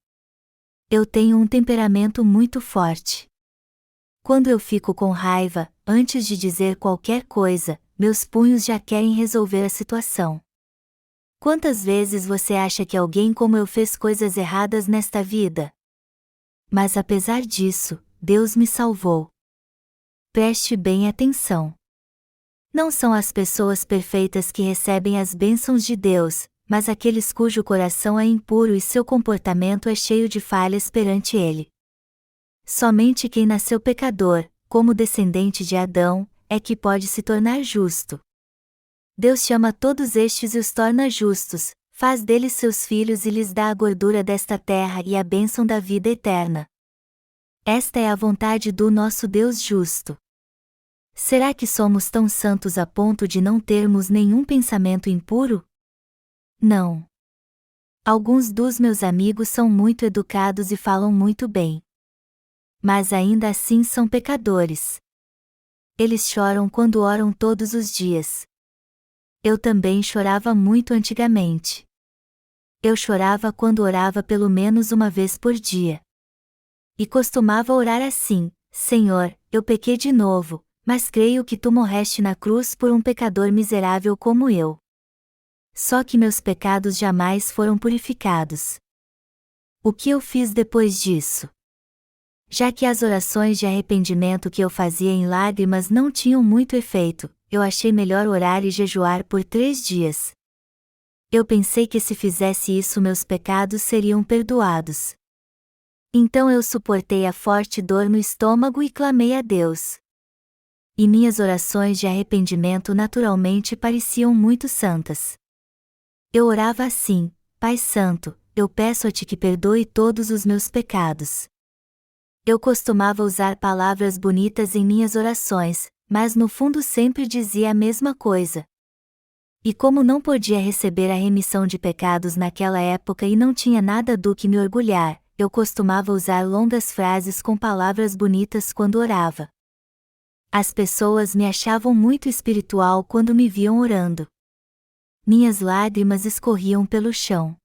Eu tenho um temperamento muito forte. Quando eu fico com raiva, antes de dizer qualquer coisa, meus punhos já querem resolver a situação. Quantas vezes você acha que alguém como eu fez coisas erradas nesta vida? Mas apesar disso, Deus me salvou. Preste bem atenção. Não são as pessoas perfeitas que recebem as bênçãos de Deus, mas aqueles cujo coração é impuro e seu comportamento é cheio de falhas perante Ele. Somente quem nasceu pecador, como descendente de Adão, é que pode se tornar justo. Deus chama todos estes e os torna justos, faz deles seus filhos e lhes dá a gordura desta terra e a bênção da vida eterna. Esta é a vontade do nosso Deus justo. Será que somos tão santos a ponto de não termos nenhum pensamento impuro? Não. Alguns dos meus amigos são muito educados e falam muito bem. Mas ainda assim são pecadores. Eles choram quando oram todos os dias. Eu também chorava muito antigamente. Eu chorava quando orava pelo menos uma vez por dia. E costumava orar assim: Senhor, eu pequei de novo, mas creio que tu morreste na cruz por um pecador miserável como eu. Só que meus pecados jamais foram purificados. O que eu fiz depois disso? Já que as orações de arrependimento que eu fazia em lágrimas não tinham muito efeito, eu achei melhor orar e jejuar por 3 dias. Eu pensei que se fizesse isso meus pecados seriam perdoados. Então eu suportei a forte dor no estômago e clamei a Deus. E minhas orações de arrependimento naturalmente pareciam muito santas. Eu orava assim: Pai Santo, eu peço a Ti que perdoe todos os meus pecados. Eu costumava usar palavras bonitas em minhas orações, mas no fundo sempre dizia a mesma coisa. E como não podia receber a remissão de pecados naquela época e não tinha nada do que me orgulhar, eu costumava usar longas frases com palavras bonitas quando orava. As pessoas me achavam muito espiritual quando me viam orando. Minhas lágrimas escorriam pelo chão.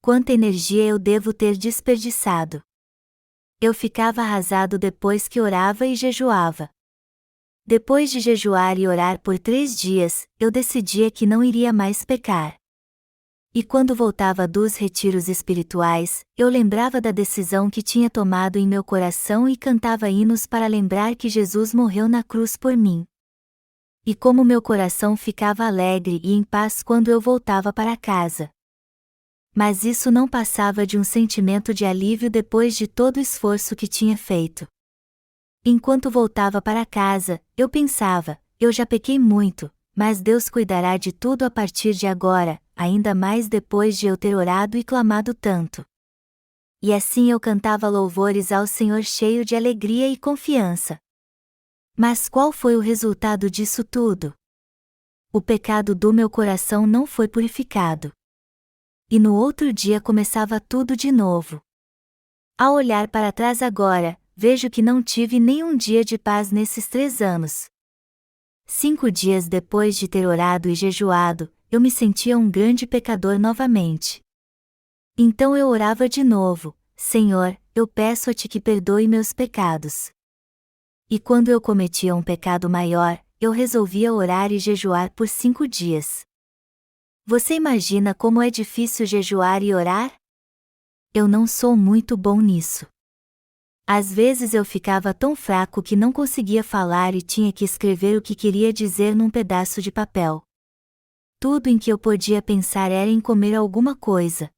Quanta energia eu devo ter desperdiçado! Eu ficava arrasado depois que orava e jejuava. Depois de jejuar e orar por 3 dias, eu decidia que não iria mais pecar. E quando voltava dos retiros espirituais, eu lembrava da decisão que tinha tomado em meu coração e cantava hinos para lembrar que Jesus morreu na cruz por mim. E como meu coração ficava alegre e em paz quando eu voltava para casa. Mas isso não passava de um sentimento de alívio depois de todo o esforço que tinha feito. Enquanto voltava para casa, eu pensava: eu já pequei muito, mas Deus cuidará de tudo a partir de agora, ainda mais depois de eu ter orado e clamado tanto. E assim eu cantava louvores ao Senhor cheio de alegria e confiança. Mas qual foi o resultado disso tudo? O pecado do meu coração não foi purificado. E no outro dia começava tudo de novo. Ao olhar para trás agora, vejo que não tive nenhum dia de paz nesses 3 anos. 5 dias depois de ter orado e jejuado, eu me sentia um grande pecador novamente. Então eu orava de novo: Senhor, eu peço a Ti que perdoe meus pecados. E quando eu cometia um pecado maior, eu resolvia orar e jejuar por 5 dias. Você imagina como é difícil jejuar e orar? Eu não sou muito bom nisso. Às vezes eu ficava tão fraco que não conseguia falar e tinha que escrever o que queria dizer num pedaço de papel. Tudo em que eu podia pensar era em comer alguma coisa.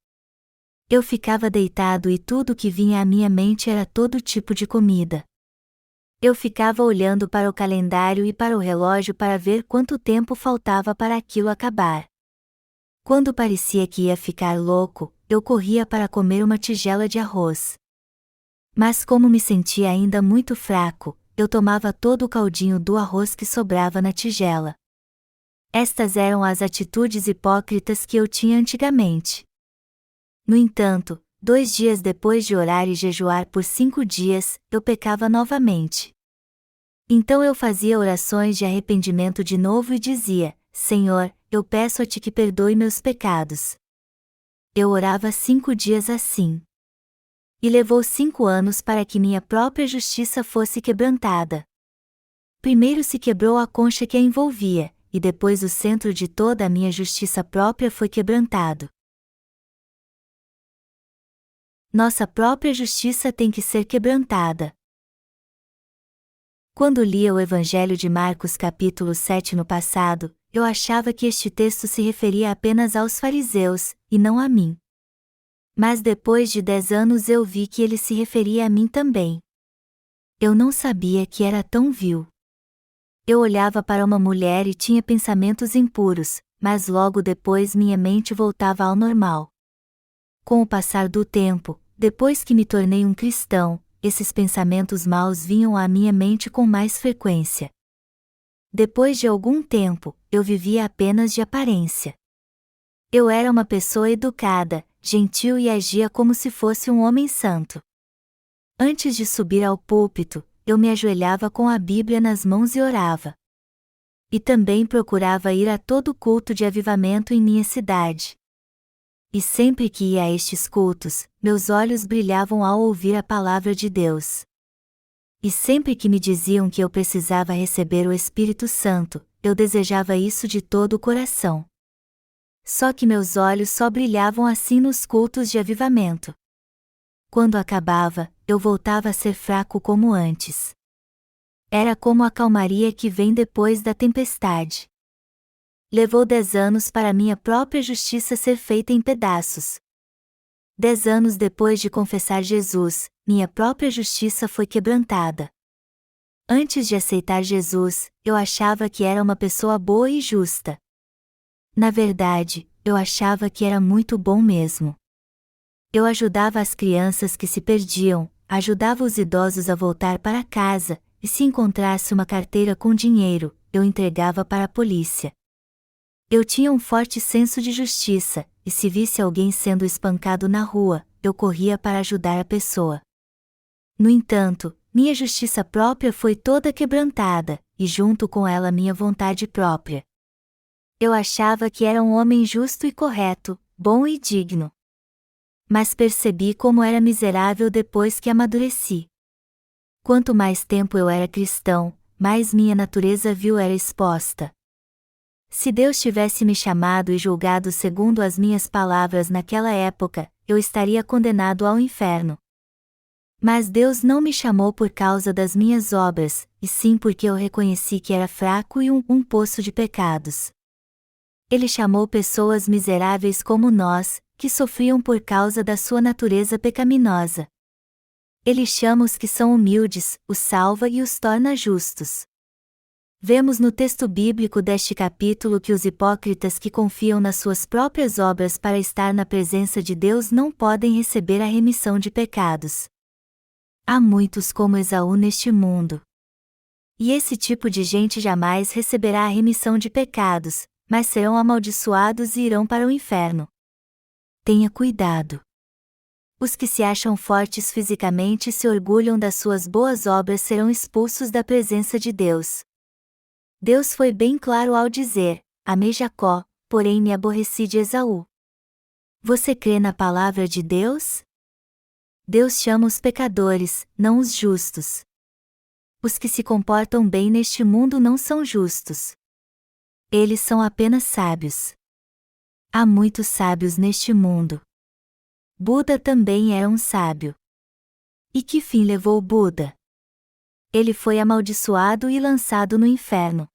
Eu ficava deitado e tudo que vinha à minha mente era todo tipo de comida. Eu ficava olhando para o calendário e para o relógio para ver quanto tempo faltava para aquilo acabar. Quando parecia que ia ficar louco, eu corria para comer uma tigela de arroz. Mas como me sentia ainda muito fraco, eu tomava todo o caldinho do arroz que sobrava na tigela. Estas eram as atitudes hipócritas que eu tinha antigamente. No entanto, 2 dias depois de orar e jejuar por 5 dias, eu pecava novamente. Então eu fazia orações de arrependimento de novo e dizia: Senhor, eu peço a Ti que perdoe meus pecados. Eu orava 5 dias assim. E levou 5 anos para que minha própria justiça fosse quebrantada. Primeiro se quebrou a concha que a envolvia, e depois o centro de toda a minha justiça própria foi quebrantado. Nossa própria justiça tem que ser quebrantada. Quando lia o Evangelho de Marcos capítulo 7 no passado, eu achava que este texto se referia apenas aos fariseus, e não a mim. Mas depois de 10 anos eu vi que ele se referia a mim também. Eu não sabia que era tão vil. Eu olhava para uma mulher e tinha pensamentos impuros, mas logo depois minha mente voltava ao normal. Com o passar do tempo, depois que me tornei um cristão, esses pensamentos maus vinham à minha mente com mais frequência. Depois de algum tempo, eu vivia apenas de aparência. Eu era uma pessoa educada, gentil e agia como se fosse um homem santo. Antes de subir ao púlpito, eu me ajoelhava com a Bíblia nas mãos e orava. E também procurava ir a todo culto de avivamento em minha cidade. E sempre que ia a estes cultos, meus olhos brilhavam ao ouvir a palavra de Deus. E sempre que me diziam que eu precisava receber o Espírito Santo, eu desejava isso de todo o coração. Só que meus olhos só brilhavam assim nos cultos de avivamento. Quando acabava, eu voltava a ser fraco como antes. Era como a calmaria que vem depois da tempestade. Levou 10 anos para minha própria justiça ser feita em pedaços. 10 anos depois de confessar Jesus, minha própria justiça foi quebrantada. Antes de aceitar Jesus, eu achava que era uma pessoa boa e justa. Na verdade, eu achava que era muito bom mesmo. Eu ajudava as crianças que se perdiam, ajudava os idosos a voltar para casa, e se encontrasse uma carteira com dinheiro, eu entregava para a polícia. Eu tinha um forte senso de justiça, e se visse alguém sendo espancado na rua, eu corria para ajudar a pessoa. No entanto, minha justiça própria foi toda quebrantada, e junto com ela minha vontade própria. Eu achava que era um homem justo e correto, bom e digno. Mas percebi como era miserável depois que amadureci. Quanto mais tempo eu era cristão, mais minha natureza vil era exposta. Se Deus tivesse me chamado e julgado segundo as minhas palavras naquela época, eu estaria condenado ao inferno. Mas Deus não me chamou por causa das minhas obras, e sim porque eu reconheci que era fraco e um poço de pecados. Ele chamou pessoas miseráveis como nós, que sofriam por causa da sua natureza pecaminosa. Ele chama os que são humildes, os salva e os torna justos. Vemos no texto bíblico deste capítulo que os hipócritas que confiam nas suas próprias obras para estar na presença de Deus não podem receber a remissão de pecados. Há muitos como Esaú neste mundo. E esse tipo de gente jamais receberá a remissão de pecados, mas serão amaldiçoados e irão para o inferno. Tenha cuidado. Os que se acham fortes fisicamente e se orgulham das suas boas obras serão expulsos da presença de Deus. Deus foi bem claro ao dizer: amei Jacó, porém me aborreci de Esaú. Você crê na palavra de Deus? Deus chama os pecadores, não os justos. Os que se comportam bem neste mundo não são justos. Eles são apenas sábios. Há muitos sábios neste mundo. Buda também era um sábio. E que fim levou Buda? Ele foi amaldiçoado e lançado no inferno.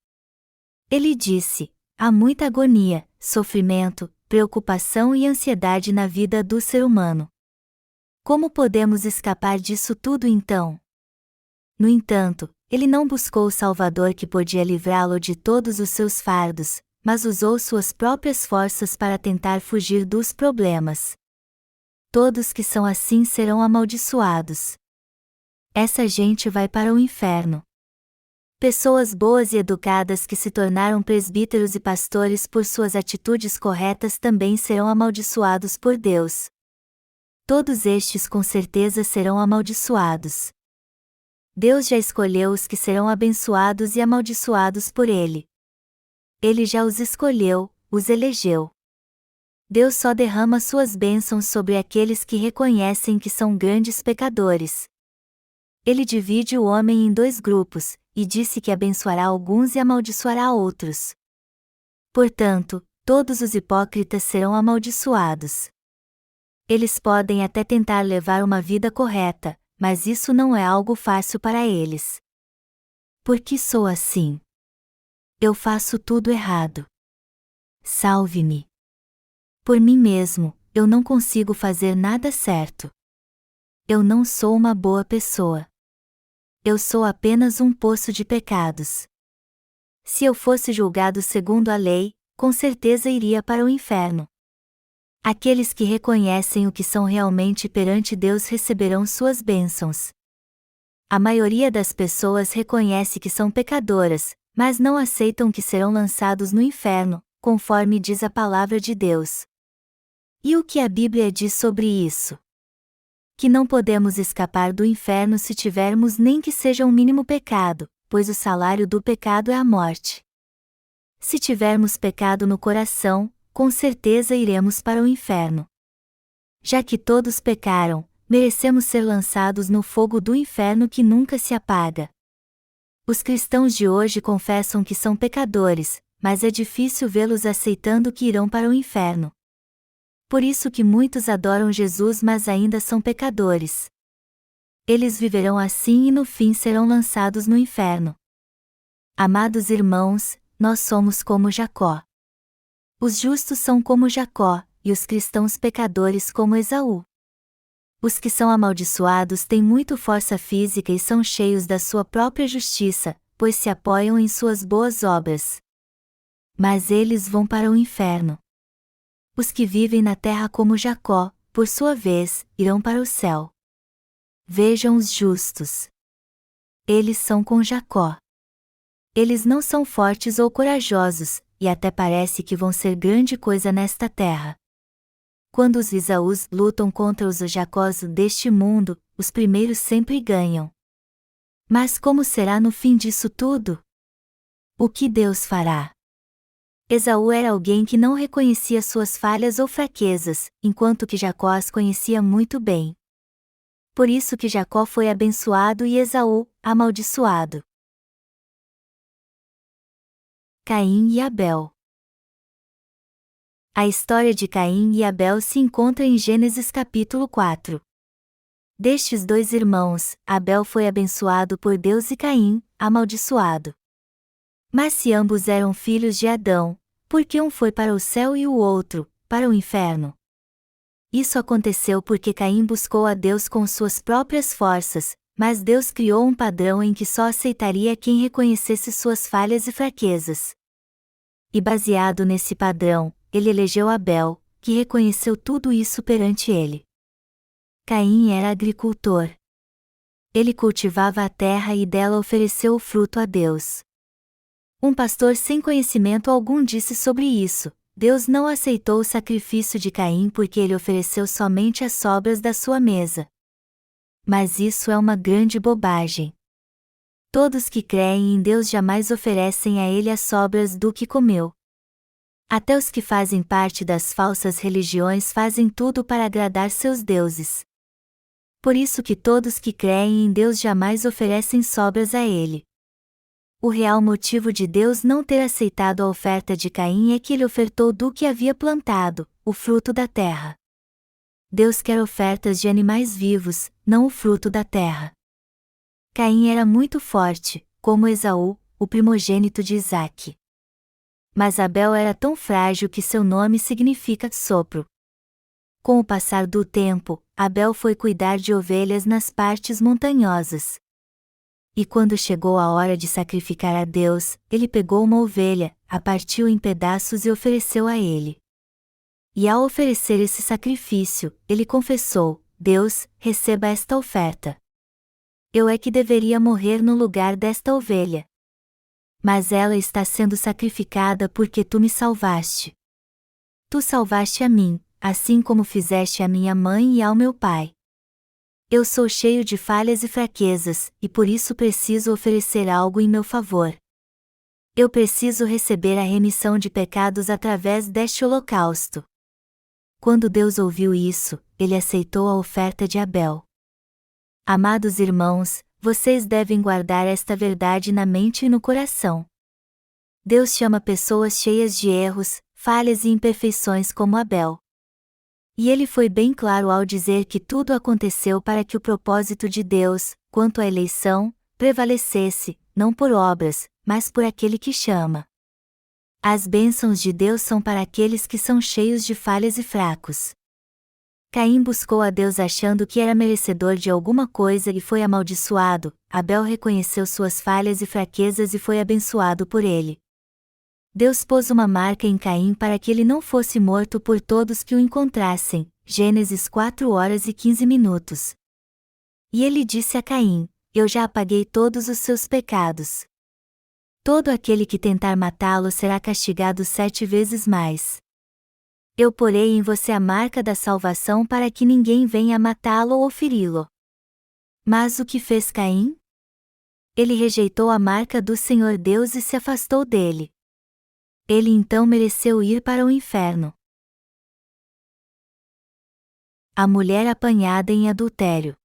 Ele disse: há muita agonia, sofrimento, preocupação e ansiedade na vida do ser humano. Como podemos escapar disso tudo então? No entanto, ele não buscou o Salvador que podia livrá-lo de todos os seus fardos, mas usou suas próprias forças para tentar fugir dos problemas. Todos que são assim serão amaldiçoados. Essa gente vai para o inferno. Pessoas boas e educadas que se tornaram presbíteros e pastores por suas atitudes corretas também serão amaldiçoados por Deus. Todos estes com certeza serão amaldiçoados. Deus já escolheu os que serão abençoados e amaldiçoados por Ele. Ele já os escolheu, os elegeu. Deus só derrama suas bênçãos sobre aqueles que reconhecem que são grandes pecadores. Ele divide o homem em dois grupos, e disse que abençoará alguns e amaldiçoará outros. Portanto, todos os hipócritas serão amaldiçoados. Eles podem até tentar levar uma vida correta, mas isso não é algo fácil para eles. Por que sou assim? Eu faço tudo errado. Salve-me. Por mim mesmo, eu não consigo fazer nada certo. Eu não sou uma boa pessoa. Eu sou apenas um poço de pecados. Se eu fosse julgado segundo a lei, com certeza iria para o inferno. Aqueles que reconhecem o que são realmente perante Deus receberão suas bênçãos. A maioria das pessoas reconhece que são pecadoras, mas não aceitam que serão lançados no inferno, conforme diz a palavra de Deus. E o que a Bíblia diz sobre isso? Que não podemos escapar do inferno se tivermos nem que seja um mínimo pecado, pois o salário do pecado é a morte. Se tivermos pecado no coração, com certeza iremos para o inferno. Já que todos pecaram, merecemos ser lançados no fogo do inferno que nunca se apaga. Os cristãos de hoje confessam que são pecadores, mas é difícil vê-los aceitando que irão para o inferno. Por isso que muitos adoram Jesus, mas ainda são pecadores. Eles viverão assim e no fim serão lançados no inferno. Amados irmãos, nós somos como Jacó. Os justos são como Jacó, e os cristãos pecadores como Esaú. Os que são amaldiçoados têm muito força física e são cheios da sua própria justiça, pois se apoiam em suas boas obras. Mas eles vão para o inferno. Os que vivem na terra como Jacó, por sua vez, irão para o céu. Vejam os justos. Eles são com Jacó. Eles não são fortes ou corajosos, e até parece que vão ser grande coisa nesta terra. Quando os Esaús lutam contra os Jacós deste mundo, os primeiros sempre ganham. Mas como será no fim disso tudo? O que Deus fará? Esaú era alguém que não reconhecia suas falhas ou fraquezas, enquanto que Jacó as conhecia muito bem. Por isso que Jacó foi abençoado e Esaú, amaldiçoado. Caim e Abel. A história de Caim e Abel se encontra em Gênesis capítulo 4. Destes dois irmãos, Abel foi abençoado por Deus e Caim, amaldiçoado. Mas se ambos eram filhos de Adão, por que um foi para o céu e o outro, para o inferno? Isso aconteceu porque Caim buscou a Deus com suas próprias forças, mas Deus criou um padrão em que só aceitaria quem reconhecesse suas falhas e fraquezas. E baseado nesse padrão, ele elegeu Abel, que reconheceu tudo isso perante ele. Caim era agricultor. Ele cultivava a terra e dela ofereceu o fruto a Deus. Um pastor sem conhecimento algum disse sobre isso: Deus não aceitou o sacrifício de Caim porque ele ofereceu somente as sobras da sua mesa. Mas isso é uma grande bobagem. Todos que creem em Deus jamais oferecem a ele as sobras do que comeu. Até os que fazem parte das falsas religiões fazem tudo para agradar seus deuses. Por isso que todos que creem em Deus jamais oferecem sobras a ele. O real motivo de Deus não ter aceitado a oferta de Caim é que ele ofertou do que havia plantado, o fruto da terra. Deus quer ofertas de animais vivos, não o fruto da terra. Caim era muito forte, como Esaú, o primogênito de Isaque. Mas Abel era tão frágil que seu nome significa sopro. Com o passar do tempo, Abel foi cuidar de ovelhas nas partes montanhosas. E quando chegou a hora de sacrificar a Deus, ele pegou uma ovelha, a partiu em pedaços e ofereceu a ele. E ao oferecer esse sacrifício, ele confessou: Deus, receba esta oferta. Eu é que deveria morrer no lugar desta ovelha. Mas ela está sendo sacrificada porque tu me salvaste. Tu salvaste a mim, assim como fizeste à minha mãe e ao meu pai. Eu sou cheio de falhas e fraquezas, e por isso preciso oferecer algo em meu favor. Eu preciso receber a remissão de pecados através deste holocausto. Quando Deus ouviu isso, ele aceitou a oferta de Abel. Amados irmãos, vocês devem guardar esta verdade na mente e no coração. Deus chama pessoas cheias de erros, falhas e imperfeições como Abel. E ele foi bem claro ao dizer que tudo aconteceu para que o propósito de Deus, quanto à eleição, prevalecesse, não por obras, mas por aquele que chama. As bênçãos de Deus são para aqueles que são cheios de falhas e fracos. Caim buscou a Deus achando que era merecedor de alguma coisa e foi amaldiçoado. Abel reconheceu suas falhas e fraquezas e foi abençoado por ele. Deus pôs uma marca em Caim para que ele não fosse morto por todos que o encontrassem. Gênesis 4h15. E ele disse a Caim: Eu já apaguei todos os seus pecados. Todo aquele que tentar matá-lo será castigado 7 vezes mais. Eu porei em você a marca da salvação para que ninguém venha matá-lo ou feri-lo. Mas o que fez Caim? Ele rejeitou a marca do Senhor Deus e se afastou dele. Ele então mereceu ir para o inferno. A mulher apanhada em adultério.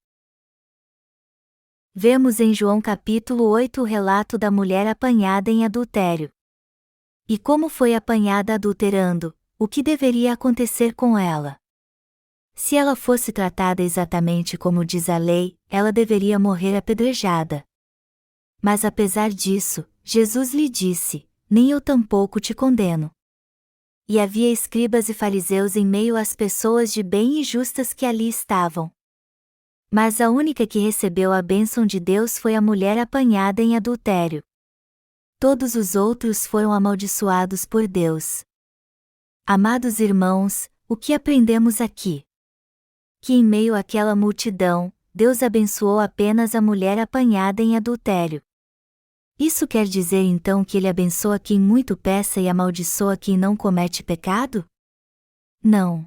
Vemos em João capítulo 8 o relato da mulher apanhada em adultério. E como foi apanhada adulterando, o que deveria acontecer com ela? Se ela fosse tratada exatamente como diz a lei, ela deveria morrer apedrejada. Mas apesar disso, Jesus lhe disse: Nem eu tampouco te condeno. E havia escribas e fariseus em meio às pessoas de bem e justas que ali estavam. Mas a única que recebeu a bênção de Deus foi a mulher apanhada em adultério. Todos os outros foram amaldiçoados por Deus. Amados irmãos, o que aprendemos aqui? Que em meio àquela multidão, Deus abençoou apenas a mulher apanhada em adultério. Isso quer dizer então que ele abençoa quem muito peca e amaldiçoa quem não comete pecado? Não.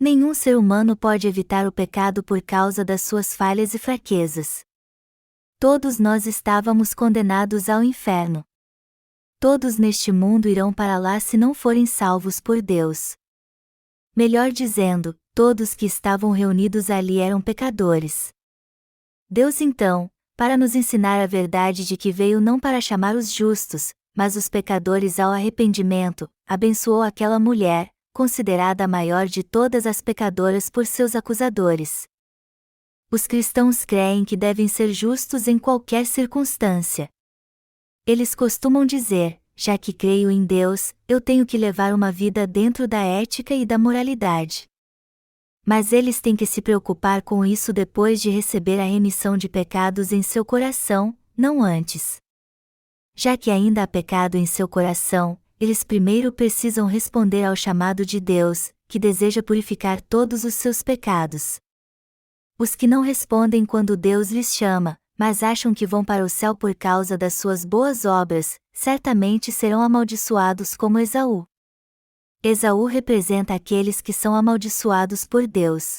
Nenhum ser humano pode evitar o pecado por causa das suas falhas e fraquezas. Todos nós estávamos condenados ao inferno. Todos neste mundo irão para lá se não forem salvos por Deus. Melhor dizendo, todos que estavam reunidos ali eram pecadores. Deus então, para nos ensinar a verdade de que veio não para chamar os justos, mas os pecadores ao arrependimento, abençoou aquela mulher, considerada a maior de todas as pecadoras por seus acusadores. Os cristãos creem que devem ser justos em qualquer circunstância. Eles costumam dizer: já que creio em Deus, eu tenho que levar uma vida dentro da ética e da moralidade. Mas eles têm que se preocupar com isso depois de receber a remissão de pecados em seu coração, não antes. Já que ainda há pecado em seu coração, eles primeiro precisam responder ao chamado de Deus, que deseja purificar todos os seus pecados. Os que não respondem quando Deus lhes chama, mas acham que vão para o céu por causa das suas boas obras, certamente serão amaldiçoados como Esaú. Esaú representa aqueles que são amaldiçoados por Deus.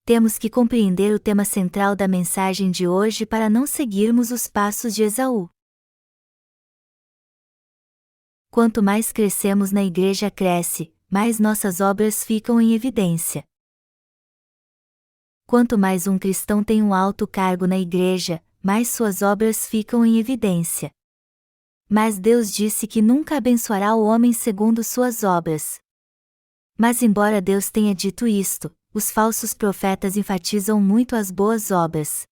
Temos que compreender o tema central da mensagem de hoje para não seguirmos os passos de Esaú. Quanto mais crescemos na igreja cresce, mais nossas obras ficam em evidência. Quanto mais um cristão tem um alto cargo na igreja, mais suas obras ficam em evidência. Mas Deus disse que nunca abençoará o homem segundo suas obras. Mas embora Deus tenha dito isto, os falsos profetas enfatizam muito as boas obras.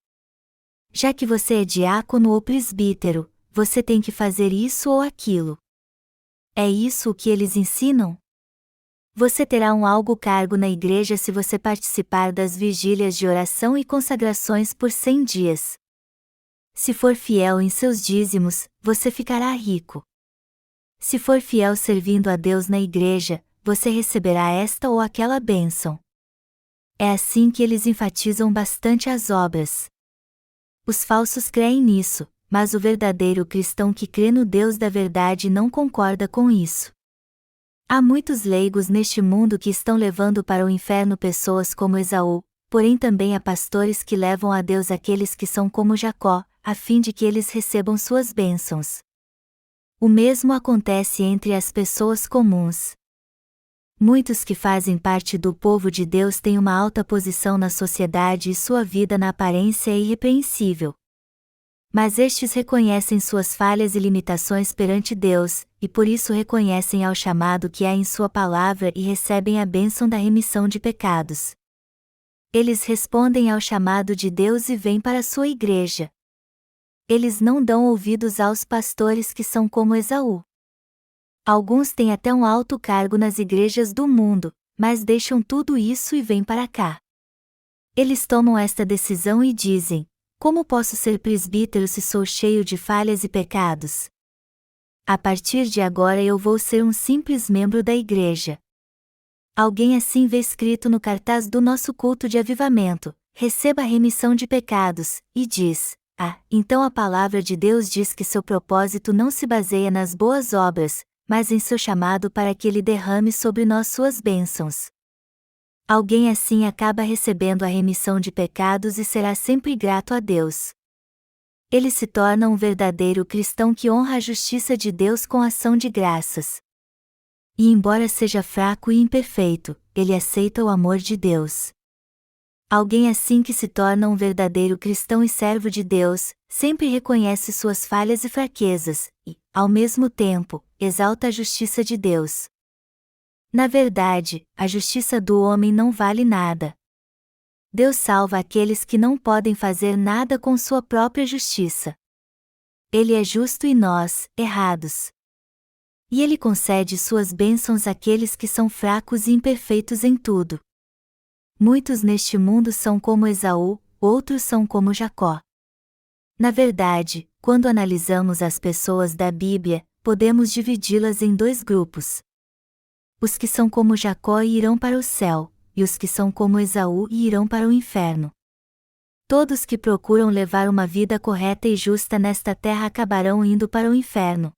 Já que você é diácono ou presbítero, você tem que fazer isso ou aquilo. É isso o que eles ensinam? Você terá um alto cargo na igreja se você participar das vigílias de oração e consagrações por 100 dias. Se for fiel em seus dízimos, você ficará rico. Se for fiel servindo a Deus na igreja, você receberá esta ou aquela bênção. É assim que eles enfatizam bastante as obras. Os falsos creem nisso, mas o verdadeiro cristão que crê no Deus da verdade não concorda com isso. Há muitos leigos neste mundo que estão levando para o inferno pessoas como Esaú, porém também há pastores que levam a Deus aqueles que são como Jacó, a fim de que eles recebam suas bênçãos. O mesmo acontece entre as pessoas comuns. Muitos que fazem parte do povo de Deus têm uma alta posição na sociedade e sua vida na aparência é irrepreensível. Mas estes reconhecem suas falhas e limitações perante Deus, e por isso reconhecem ao chamado que há em sua palavra e recebem a bênção da remissão de pecados. Eles respondem ao chamado de Deus e vêm para sua igreja. Eles não dão ouvidos aos pastores que são como Esaú. Alguns têm até um alto cargo nas igrejas do mundo, mas deixam tudo isso e vêm para cá. Eles tomam esta decisão e dizem: como posso ser presbítero se sou cheio de falhas e pecados? A partir de agora eu vou ser um simples membro da igreja. Alguém assim vê escrito no cartaz do nosso culto de avivamento: receba a remissão de pecados, e diz: então a palavra de Deus diz que seu propósito não se baseia nas boas obras, mas em seu chamado para que Ele derrame sobre nós suas bênçãos. Alguém assim acaba recebendo a remissão de pecados e será sempre grato a Deus. Ele se torna um verdadeiro cristão que honra a justiça de Deus com ação de graças. E embora seja fraco e imperfeito, ele aceita o amor de Deus. Alguém assim que se torna um verdadeiro cristão e servo de Deus, sempre reconhece suas falhas e fraquezas, e, ao mesmo tempo, exalta a justiça de Deus. Na verdade, a justiça do homem não vale nada. Deus salva aqueles que não podem fazer nada com sua própria justiça. Ele é justo e nós, errados. E Ele concede suas bênçãos àqueles que são fracos e imperfeitos em tudo. Muitos neste mundo são como Esaú, outros são como Jacó. Na verdade, quando analisamos as pessoas da Bíblia, podemos dividi-las em dois grupos. Os que são como Jacó irão para o céu, e os que são como Esaú irão para o inferno. Todos que procuram levar uma vida correta e justa nesta terra acabarão indo para o inferno.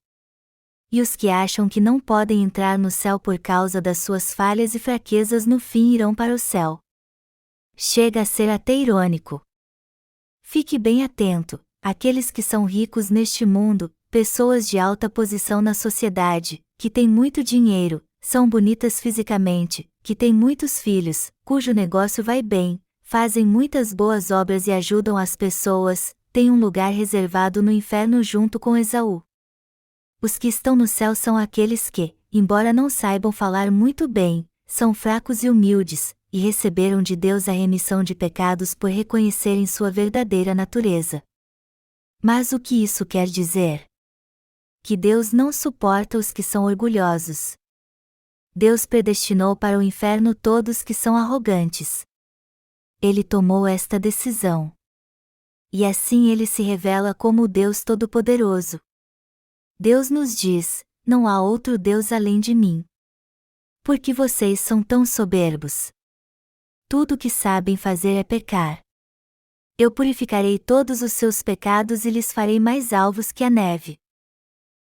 E os que acham que não podem entrar no céu por causa das suas falhas e fraquezas no fim irão para o céu. Chega a ser até irônico. Fique bem atento: aqueles que são ricos neste mundo, pessoas de alta posição na sociedade, que têm muito dinheiro, são bonitas fisicamente, que têm muitos filhos, cujo negócio vai bem, fazem muitas boas obras e ajudam as pessoas, têm um lugar reservado no inferno junto com Esaú. Os que estão no céu são aqueles que, embora não saibam falar muito bem, são fracos e humildes, e receberam de Deus a remissão de pecados por reconhecerem sua verdadeira natureza. Mas o que isso quer dizer? Que Deus não suporta os que são orgulhosos. Deus predestinou para o inferno todos que são arrogantes. Ele tomou esta decisão. E assim ele se revela como o Deus Todo-Poderoso. Deus nos diz: não há outro Deus além de mim. Por que vocês são tão soberbos? Tudo o que sabem fazer é pecar. Eu purificarei todos os seus pecados e lhes farei mais alvos que a neve.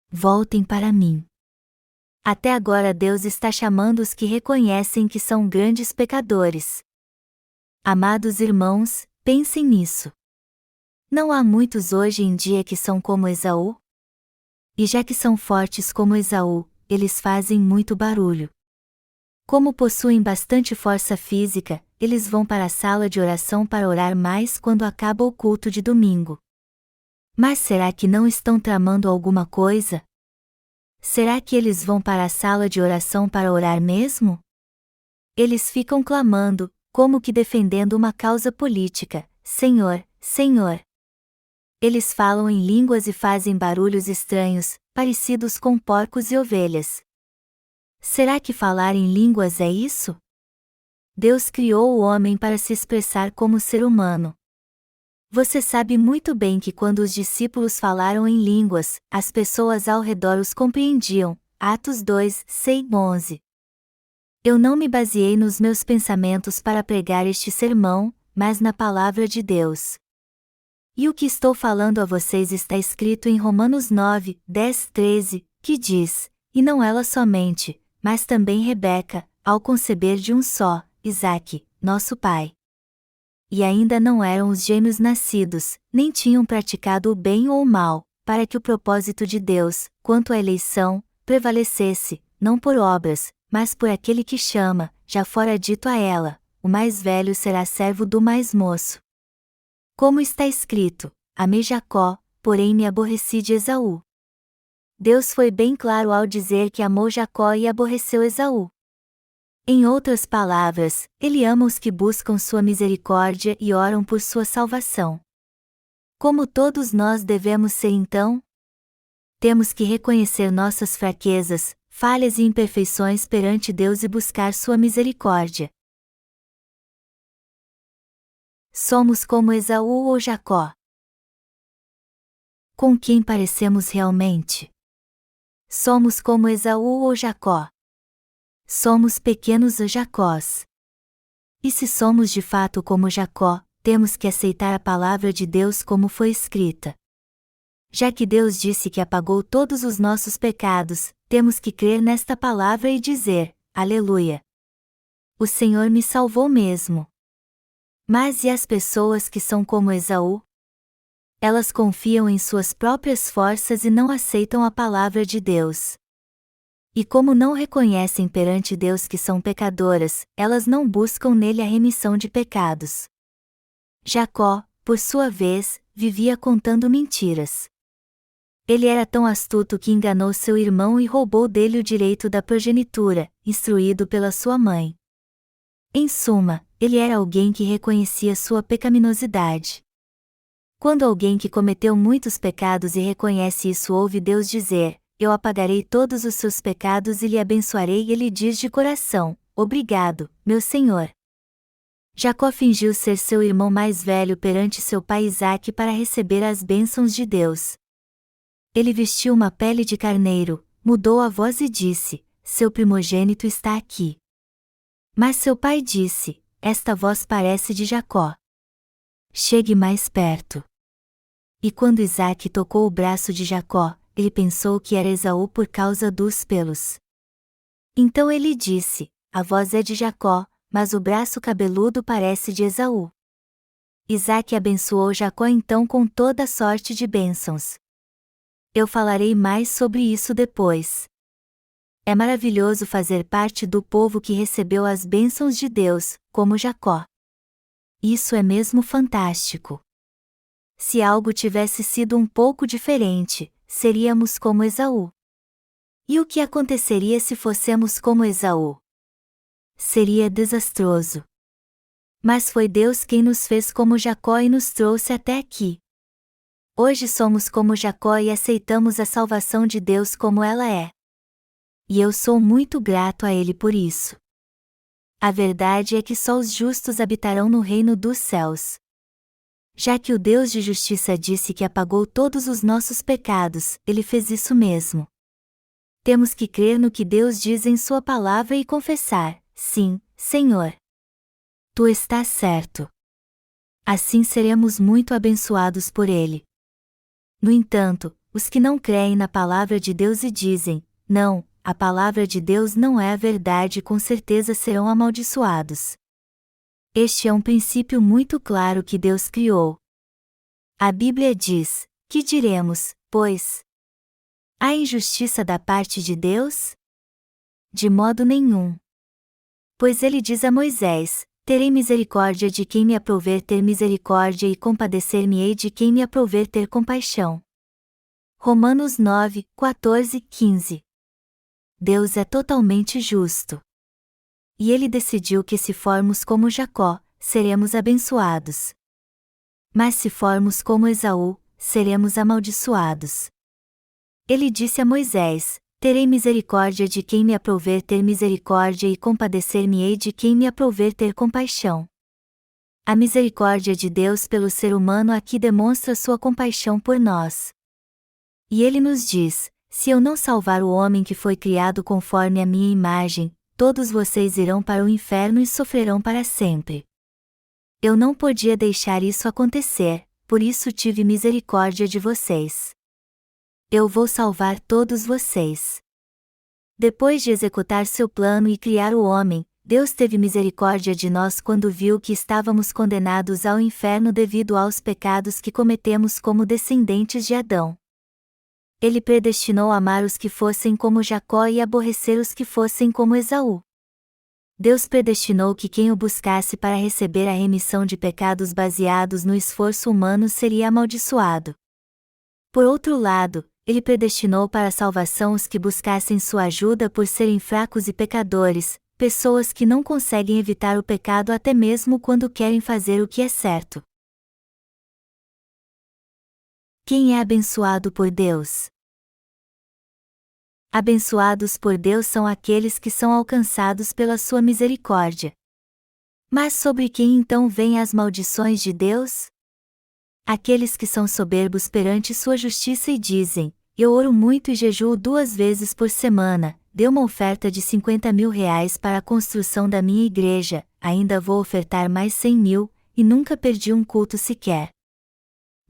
Voltem para mim. Até agora Deus está chamando os que reconhecem que são grandes pecadores. Amados irmãos, pensem nisso. Não há muitos hoje em dia que são como Esaú? E já que são fortes como Esaú, eles fazem muito barulho. Como possuem bastante força física, eles vão para a sala de oração para orar mais quando acaba o culto de domingo. Mas será que não estão tramando alguma coisa? Será que eles vão para a sala de oração para orar mesmo? Eles ficam clamando, como que defendendo uma causa política: Senhor, Senhor. Eles falam em línguas e fazem barulhos estranhos, parecidos com porcos e ovelhas. Será que falar em línguas é isso? Deus criou o homem para se expressar como ser humano. Você sabe muito bem que quando os discípulos falaram em línguas, as pessoas ao redor os compreendiam. Atos 2, 6, 11. Eu não me baseei nos meus pensamentos para pregar este sermão, mas na palavra de Deus. E o que estou falando a vocês está escrito em Romanos 9, 10, 13, que diz: e não ela somente, mas também Rebeca, ao conceber de um só, Isaque, nosso pai. E ainda não eram os gêmeos nascidos, nem tinham praticado o bem ou o mal, para que o propósito de Deus, quanto à eleição, prevalecesse, não por obras, mas por aquele que chama, já fora dito a ela: o mais velho será servo do mais moço. Como está escrito: amei Jacó, porém me aborreci de Esaú. Deus foi bem claro ao dizer que amou Jacó e aborreceu Esaú. Em outras palavras, Ele ama os que buscam sua misericórdia e oram por sua salvação. Como todos nós devemos ser então? Temos que reconhecer nossas fraquezas, falhas e imperfeições perante Deus e buscar sua misericórdia. Somos como Esaú ou Jacó? Com quem parecemos realmente? Somos como Esaú ou Jacó? Somos pequenos Jacós. E se somos de fato como Jacó, temos que aceitar a palavra de Deus como foi escrita. Já que Deus disse que apagou todos os nossos pecados, temos que crer nesta palavra e dizer: Aleluia! O Senhor me salvou mesmo. Mas e as pessoas que são como Esaú? Elas confiam em suas próprias forças e não aceitam a palavra de Deus. E como não reconhecem perante Deus que são pecadoras, elas não buscam nele a remissão de pecados. Jacó, por sua vez, vivia contando mentiras. Ele era tão astuto que enganou seu irmão e roubou dele o direito da progenitura, instruído pela sua mãe. Em suma, ele era alguém que reconhecia sua pecaminosidade. Quando alguém que cometeu muitos pecados e reconhece isso ouve Deus dizer: eu apagarei todos os seus pecados e lhe abençoarei, e ele diz de coração: obrigado, meu Senhor. Jacó fingiu ser seu irmão mais velho perante seu pai Isaque para receber as bênçãos de Deus. Ele vestiu uma pele de carneiro, mudou a voz e disse: seu primogênito está aqui. Mas seu pai disse: esta voz parece de Jacó. Chegue mais perto. E quando Isaque tocou o braço de Jacó, ele pensou que era Esaú por causa dos pelos. Então ele disse: a voz é de Jacó, mas o braço cabeludo parece de Esaú. Isaque abençoou Jacó então com toda sorte de bênçãos. Eu falarei mais sobre isso depois. É maravilhoso fazer parte do povo que recebeu as bênçãos de Deus, como Jacó. Isso é mesmo fantástico. Se algo tivesse sido um pouco diferente, seríamos como Esaú. E o que aconteceria se fossemos como Esaú? Seria desastroso. Mas foi Deus quem nos fez como Jacó e nos trouxe até aqui. Hoje somos como Jacó e aceitamos a salvação de Deus como ela é. E eu sou muito grato a Ele por isso. A verdade é que só os justos habitarão no reino dos céus. Já que o Deus de justiça disse que apagou todos os nossos pecados, Ele fez isso mesmo. Temos que crer no que Deus diz em Sua palavra e confessar: sim, Senhor. Tu estás certo. Assim seremos muito abençoados por Ele. No entanto, os que não creem na palavra de Deus e dizem: não, a palavra de Deus não é a verdade, com certeza serão amaldiçoados. Este é um princípio muito claro que Deus criou. A Bíblia diz: que diremos, pois? Há injustiça da parte de Deus? De modo nenhum. Pois ele diz a Moisés: terei misericórdia de quem me aprouver ter misericórdia e compadecer-me-ei de quem me aprouver ter compaixão. Romanos 9, 14, 15. Deus é totalmente justo. E Ele decidiu que se formos como Jacó, seremos abençoados. Mas se formos como Esaú, seremos amaldiçoados. Ele disse a Moisés: terei misericórdia de quem me aprouver ter misericórdia e compadecer-me-ei de quem me aprouver ter compaixão. A misericórdia de Deus pelo ser humano aqui demonstra sua compaixão por nós. E Ele nos diz: se eu não salvar o homem que foi criado conforme a minha imagem, todos vocês irão para o inferno e sofrerão para sempre. Eu não podia deixar isso acontecer, por isso tive misericórdia de vocês. Eu vou salvar todos vocês. Depois de executar seu plano e criar o homem, Deus teve misericórdia de nós quando viu que estávamos condenados ao inferno devido aos pecados que cometemos como descendentes de Adão. Ele predestinou amar os que fossem como Jacó e aborrecer os que fossem como Esaú. Deus predestinou que quem o buscasse para receber a remissão de pecados baseados no esforço humano seria amaldiçoado. Por outro lado, Ele predestinou para a salvação os que buscassem sua ajuda por serem fracos e pecadores, pessoas que não conseguem evitar o pecado até mesmo quando querem fazer o que é certo. Quem é abençoado por Deus? Abençoados por Deus são aqueles que são alcançados pela sua misericórdia. Mas sobre quem então vêm as maldições de Deus? Aqueles que são soberbos perante sua justiça e dizem: eu oro muito e jejuo 2 vezes por semana, dei uma oferta de 50.000 reais para a construção da minha igreja, ainda vou ofertar mais 100.000, e nunca perdi um culto sequer.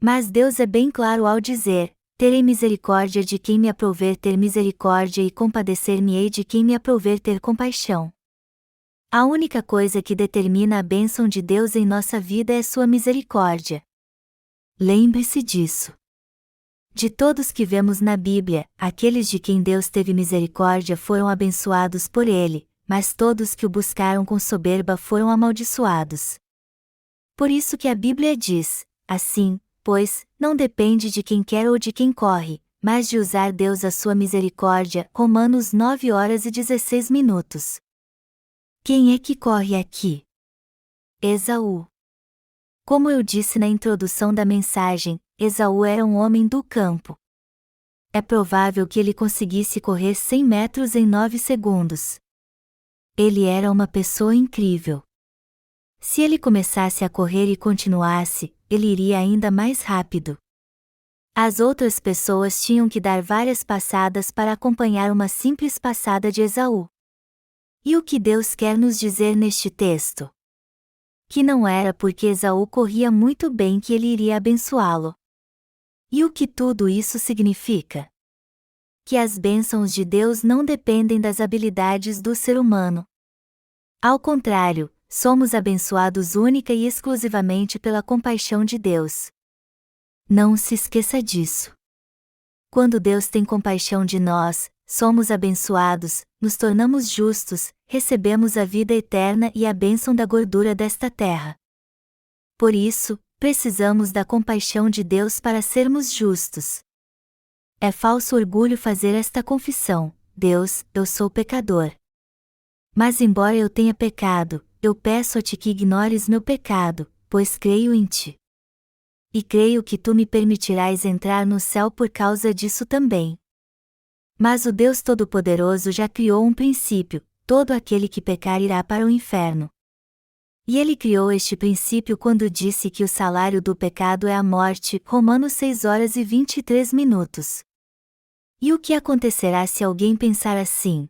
Mas Deus é bem claro ao dizer: terei misericórdia de quem me aprouver ter misericórdia e compadecer-me-ei de quem me aprouver ter compaixão. A única coisa que determina a bênção de Deus em nossa vida é sua misericórdia. Lembre-se disso. De todos que vemos na Bíblia, aqueles de quem Deus teve misericórdia foram abençoados por Ele, mas todos que o buscaram com soberba foram amaldiçoados. Por isso que a Bíblia diz: assim, pois, não depende de quem quer ou de quem corre, mas de usar Deus a sua misericórdia. Romanos 9h16. Quem é que corre aqui? Esaú. Como eu disse na introdução da mensagem, Esaú era um homem do campo. É provável que ele conseguisse correr 100 metros em 9 segundos. Ele era uma pessoa incrível. Se ele começasse a correr e continuasse, ele iria ainda mais rápido. As outras pessoas tinham que dar várias passadas para acompanhar uma simples passada de Esaú. E o que Deus quer nos dizer neste texto? Que não era porque Esaú corria muito bem que ele iria abençoá-lo. E o que tudo isso significa? Que as bênçãos de Deus não dependem das habilidades do ser humano. Ao contrário, somos abençoados única e exclusivamente pela compaixão de Deus. Não se esqueça disso. Quando Deus tem compaixão de nós, somos abençoados, nos tornamos justos, recebemos a vida eterna e a bênção da gordura desta terra. Por isso, precisamos da compaixão de Deus para sermos justos. É falso orgulho fazer esta confissão: Deus, eu sou pecador. Mas embora eu tenha pecado, eu peço a ti que ignores meu pecado, pois creio em ti. E creio que tu me permitirás entrar no céu por causa disso também. Mas o Deus Todo-Poderoso já criou um princípio: todo aquele que pecar irá para o inferno. E ele criou este princípio quando disse que o salário do pecado é a morte. Romanos 6h23. E o que acontecerá se alguém pensar assim?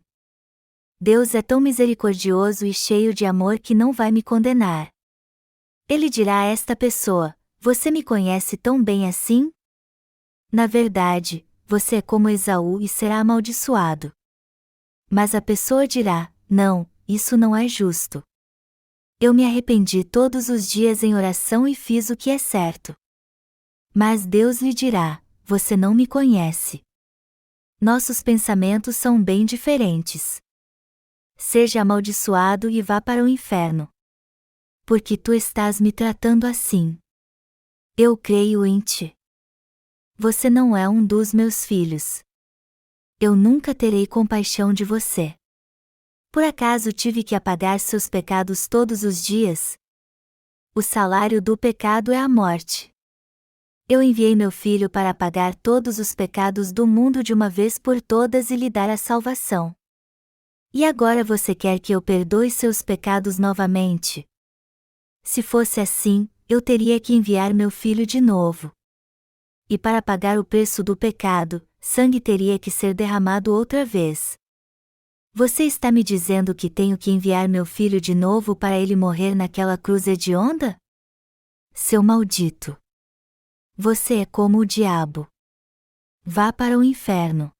Deus é tão misericordioso e cheio de amor que não vai me condenar. Ele dirá a esta pessoa: você me conhece tão bem assim? Na verdade, você é como Esaú e será amaldiçoado. Mas a pessoa dirá: não, isso não é justo. Eu me arrependi todos os dias em oração e fiz o que é certo. Mas Deus lhe dirá: você não me conhece. Nossos pensamentos são bem diferentes. Seja amaldiçoado e vá para o inferno. Porque tu estás me tratando assim. Eu creio em ti. Você não é um dos meus filhos. Eu nunca terei compaixão de você. Por acaso tive que apagar seus pecados todos os dias? O salário do pecado é a morte. Eu enviei meu filho para apagar todos os pecados do mundo de uma vez por todas e lhe dar a salvação. E agora você quer que eu perdoe seus pecados novamente? Se fosse assim, eu teria que enviar meu filho de novo. E para pagar o preço do pecado, sangue teria que ser derramado outra vez. Você está me dizendo que tenho que enviar meu filho de novo para ele morrer naquela cruz hedionda? Seu maldito! Você é como o diabo. Vá para o inferno.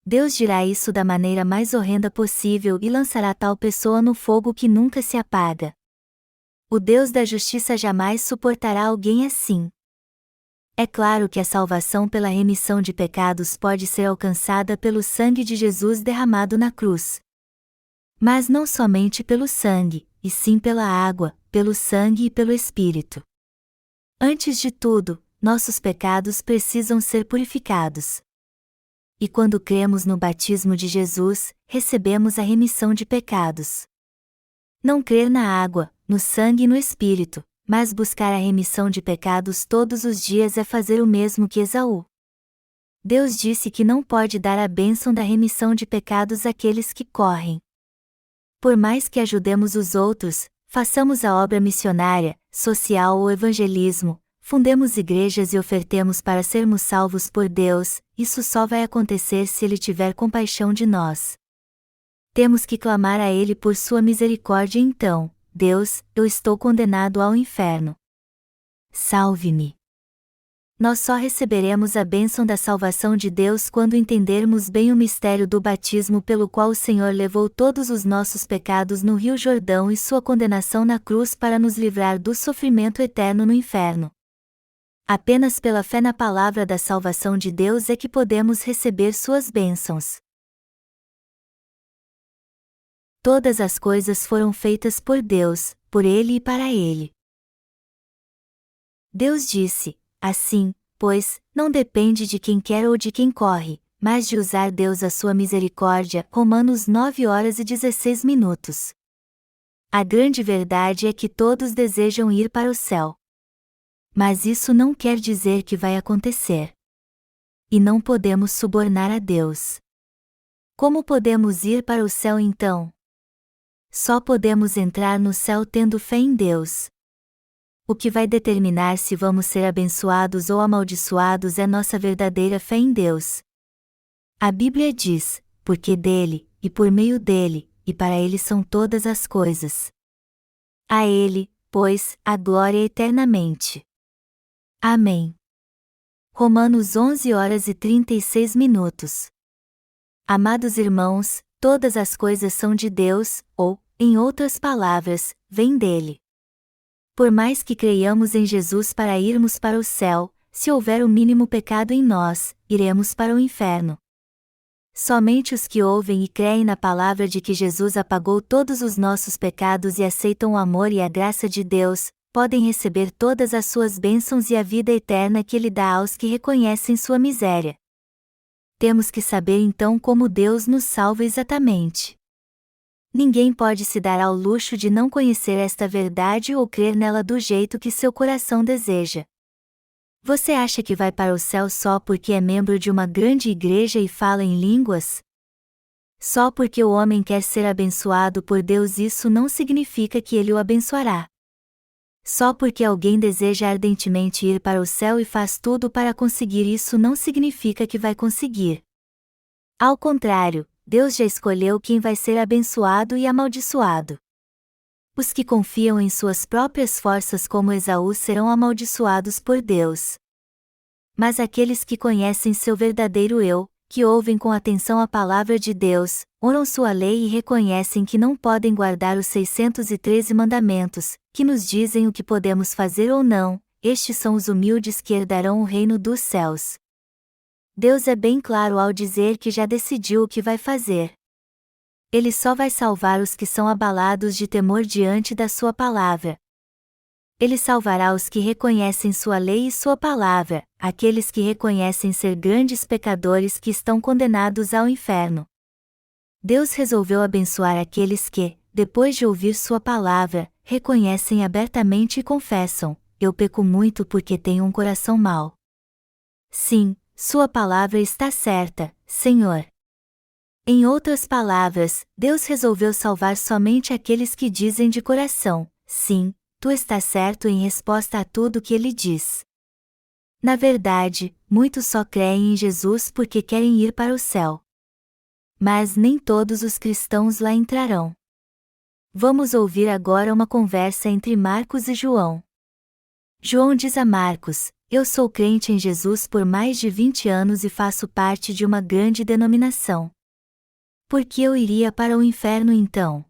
Deus dirá isso da maneira mais horrenda possível e lançará tal pessoa no fogo que nunca se apaga. O Deus da justiça jamais suportará alguém assim. É claro que a salvação pela remissão de pecados pode ser alcançada pelo sangue de Jesus derramado na cruz. Mas não somente pelo sangue, e sim pela água, pelo sangue e pelo Espírito. Antes de tudo, nossos pecados precisam ser purificados. E quando cremos no batismo de Jesus, recebemos a remissão de pecados. Não crer na água, no sangue e no Espírito, mas buscar a remissão de pecados todos os dias é fazer o mesmo que Esaú. Deus disse que não pode dar a bênção da remissão de pecados àqueles que correm. Por mais que ajudemos os outros, façamos a obra missionária, social ou evangelismo, fundemos igrejas e ofertemos para sermos salvos por Deus, isso só vai acontecer se Ele tiver compaixão de nós. Temos que clamar a Ele por sua misericórdia então: Deus, eu estou condenado ao inferno. Salve-me. Nós só receberemos a bênção da salvação de Deus quando entendermos bem o mistério do batismo pelo qual o Senhor levou todos os nossos pecados no Rio Jordão e sua condenação na cruz para nos livrar do sofrimento eterno no inferno. Apenas pela fé na palavra da salvação de Deus é que podemos receber suas bênçãos. Todas as coisas foram feitas por Deus, por Ele e para Ele. Deus disse: assim, pois, não depende de quem quer ou de quem corre, mas de usar Deus a sua misericórdia. Romanos 9h16. A grande verdade é que todos desejam ir para o céu. Mas isso não quer dizer que vai acontecer. E não podemos subornar a Deus. Como podemos ir para o céu então? Só podemos entrar no céu tendo fé em Deus. O que vai determinar se vamos ser abençoados ou amaldiçoados é nossa verdadeira fé em Deus. A Bíblia diz: porque dele, e por meio dele, e para ele são todas as coisas. A ele, pois, a glória eternamente. Amém. Romanos 11h36. Amados irmãos, todas as coisas são de Deus, ou, em outras palavras, vêm dele. Por mais que creiamos em Jesus para irmos para o céu, se houver o mínimo pecado em nós, iremos para o inferno. Somente os que ouvem e creem na palavra de que Jesus apagou todos os nossos pecados e aceitam o amor e a graça de Deus, podem receber todas as suas bênçãos e a vida eterna que Ele dá aos que reconhecem sua miséria. Temos que saber então como Deus nos salva exatamente. Ninguém pode se dar ao luxo de não conhecer esta verdade ou crer nela do jeito que seu coração deseja. Você acha que vai para o céu só porque é membro de uma grande igreja e fala em línguas? Só porque o homem quer ser abençoado por Deus, isso não significa que Ele o abençoará. Só porque alguém deseja ardentemente ir para o céu e faz tudo para conseguir isso não significa que vai conseguir. Ao contrário, Deus já escolheu quem vai ser abençoado e amaldiçoado. Os que confiam em suas próprias forças como Esaú serão amaldiçoados por Deus. Mas aqueles que conhecem seu verdadeiro eu, que ouvem com atenção a palavra de Deus, honram sua lei e reconhecem que não podem guardar os 613 mandamentos, que nos dizem o que podemos fazer ou não, estes são os humildes que herdarão o reino dos céus. Deus é bem claro ao dizer que já decidiu o que vai fazer. Ele só vai salvar os que são abalados de temor diante da sua palavra. Ele salvará os que reconhecem sua lei e sua palavra, aqueles que reconhecem ser grandes pecadores que estão condenados ao inferno. Deus resolveu abençoar aqueles que, depois de ouvir sua palavra, reconhecem abertamente e confessam: eu peco muito porque tenho um coração mau. Sim, sua palavra está certa, Senhor. Em outras palavras, Deus resolveu salvar somente aqueles que dizem de coração: sim, tu estás certo, em resposta a tudo que ele diz. Na verdade, muitos só creem em Jesus porque querem ir para o céu. Mas nem todos os cristãos lá entrarão. Vamos ouvir agora uma conversa entre Marcos e João. João diz a Marcos: eu sou crente em Jesus por mais de 20 anos e faço parte de uma grande denominação. Por que eu iria para o inferno então?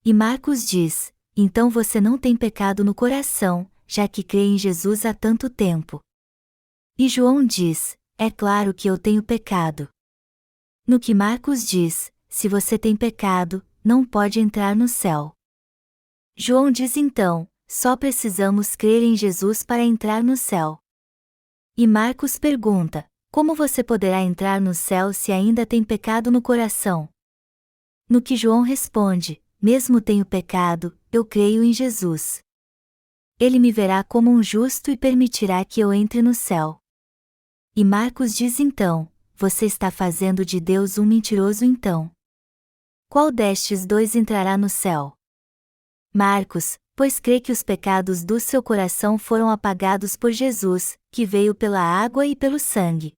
E Marcos diz: então você não tem pecado no coração, já que crê em Jesus há tanto tempo. E João diz: é claro que eu tenho pecado. No que Marcos diz: se você tem pecado, não pode entrar no céu. João diz então: só precisamos crer em Jesus para entrar no céu. E Marcos pergunta: como você poderá entrar no céu se ainda tem pecado no coração? No que João responde: mesmo tenho pecado, eu creio em Jesus. Ele me verá como um justo e permitirá que eu entre no céu. E Marcos diz então: você está fazendo de Deus um mentiroso então. Qual destes dois entrará no céu? Marcos, pois crê que os pecados do seu coração foram apagados por Jesus, que veio pela água e pelo sangue.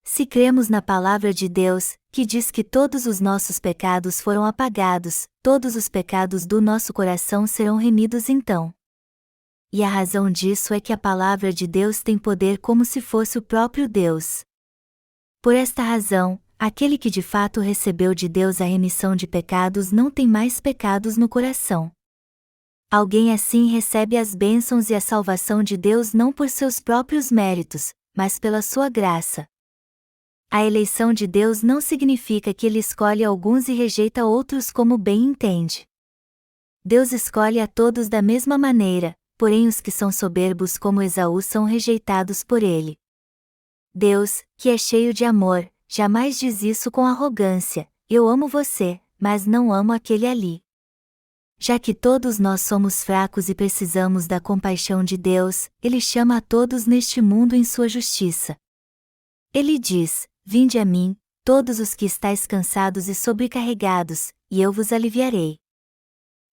Se cremos na palavra de Deus, que diz que todos os nossos pecados foram apagados, todos os pecados do nosso coração serão remidos então. E a razão disso é que a palavra de Deus tem poder como se fosse o próprio Deus. Por esta razão, aquele que de fato recebeu de Deus a remissão de pecados não tem mais pecados no coração. Alguém assim recebe as bênçãos e a salvação de Deus não por seus próprios méritos, mas pela sua graça. A eleição de Deus não significa que Ele escolhe alguns e rejeita outros como bem entende. Deus escolhe a todos da mesma maneira, porém os que são soberbos como Esaú são rejeitados por Ele. Deus, que é cheio de amor, jamais diz isso com arrogância: eu amo você, mas não amo aquele ali. Já que todos nós somos fracos e precisamos da compaixão de Deus, Ele chama a todos neste mundo em sua justiça. Ele diz: vinde a mim, todos os que estáis cansados e sobrecarregados, e eu vos aliviarei.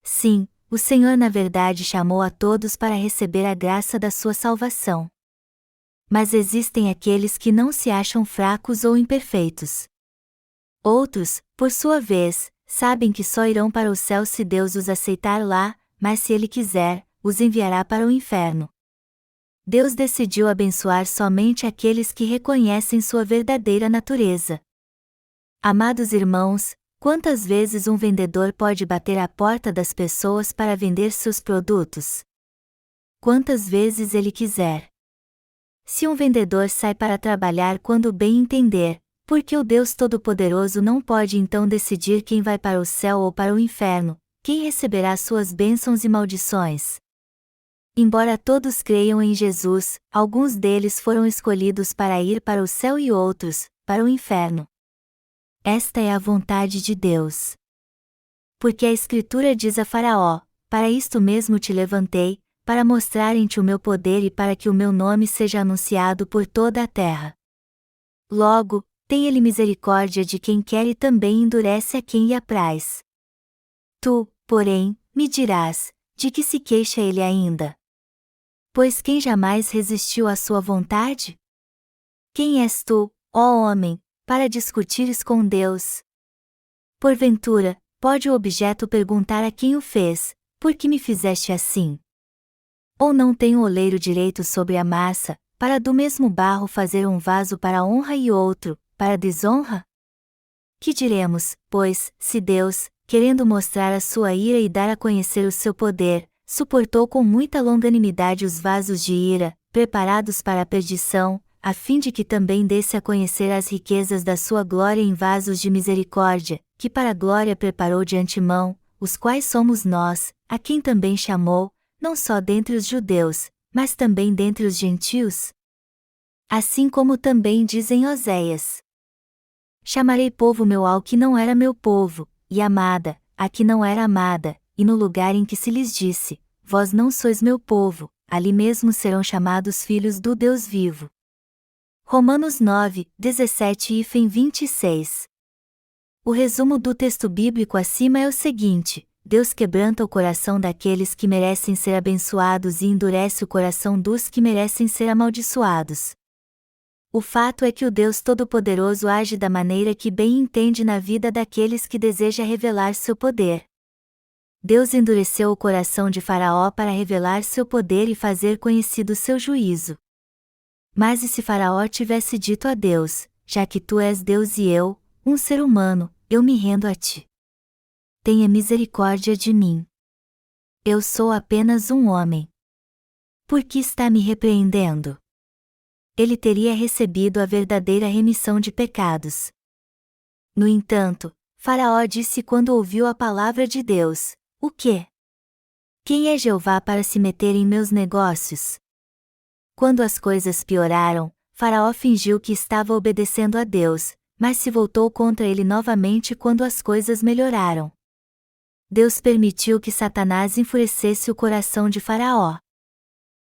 Sim, o Senhor na verdade chamou a todos para receber a graça da sua salvação. Mas existem aqueles que não se acham fracos ou imperfeitos. Outros, por sua vez, sabem que só irão para o céu se Deus os aceitar lá, mas se Ele quiser, os enviará para o inferno. Deus decidiu abençoar somente aqueles que reconhecem sua verdadeira natureza. Amados irmãos, quantas vezes um vendedor pode bater à porta das pessoas para vender seus produtos? Quantas vezes ele quiser. Se um vendedor sai para trabalhar quando bem entender, por que o Deus Todo-Poderoso não pode então decidir quem vai para o céu ou para o inferno, quem receberá suas bênçãos e maldições? Embora todos creiam em Jesus, alguns deles foram escolhidos para ir para o céu e outros, para o inferno. Esta é a vontade de Deus. Porque a Escritura diz a Faraó: para isto mesmo te levantei, para mostrar em ti o meu poder e para que o meu nome seja anunciado por toda a terra. Logo, tem Ele misericórdia de quem quer e também endurece a quem lhe apraz. Tu, porém, me dirás: de que se queixa ele ainda? Pois quem jamais resistiu à sua vontade? Quem és tu, ó homem, para discutires com Deus? Porventura, pode o objeto perguntar a quem o fez: por que me fizeste assim? Ou não tem o oleiro direito sobre a massa, para do mesmo barro fazer um vaso para honra e outro, para desonra? Que diremos, pois, se Deus, querendo mostrar a sua ira e dar a conhecer o seu poder, suportou com muita longanimidade os vasos de ira, preparados para a perdição, a fim de que também desse a conhecer as riquezas da sua glória em vasos de misericórdia, que para a glória preparou de antemão, os quais somos nós, a quem também chamou, não só dentre os judeus, mas também dentre os gentios? Assim como também dizem Oséias: chamarei povo meu ao que não era meu povo, e amada, a que não era amada, e no lugar em que se lhes disse: vós não sois meu povo, ali mesmo serão chamados filhos do Deus vivo. Romanos 9, 17 e 26. O resumo do texto bíblico acima é o seguinte: Deus quebranta o coração daqueles que merecem ser abençoados e endurece o coração dos que merecem ser amaldiçoados. O fato é que o Deus Todo-Poderoso age da maneira que bem entende na vida daqueles que deseja revelar seu poder. Deus endureceu o coração de Faraó para revelar seu poder e fazer conhecido seu juízo. Mas e se Faraó tivesse dito a Deus: já que tu és Deus e eu, um ser humano, eu me rendo a ti. Tenha misericórdia de mim. Eu sou apenas um homem. Por que está me repreendendo? ele teria recebido a verdadeira remissão de pecados. No entanto, Faraó disse quando ouviu a palavra de Deus: "O quê? Quem é Jeová para se meter em meus negócios?" Quando as coisas pioraram, Faraó fingiu que estava obedecendo a Deus, mas se voltou contra ele novamente quando as coisas melhoraram. Deus permitiu que Satanás enfurecesse o coração de Faraó.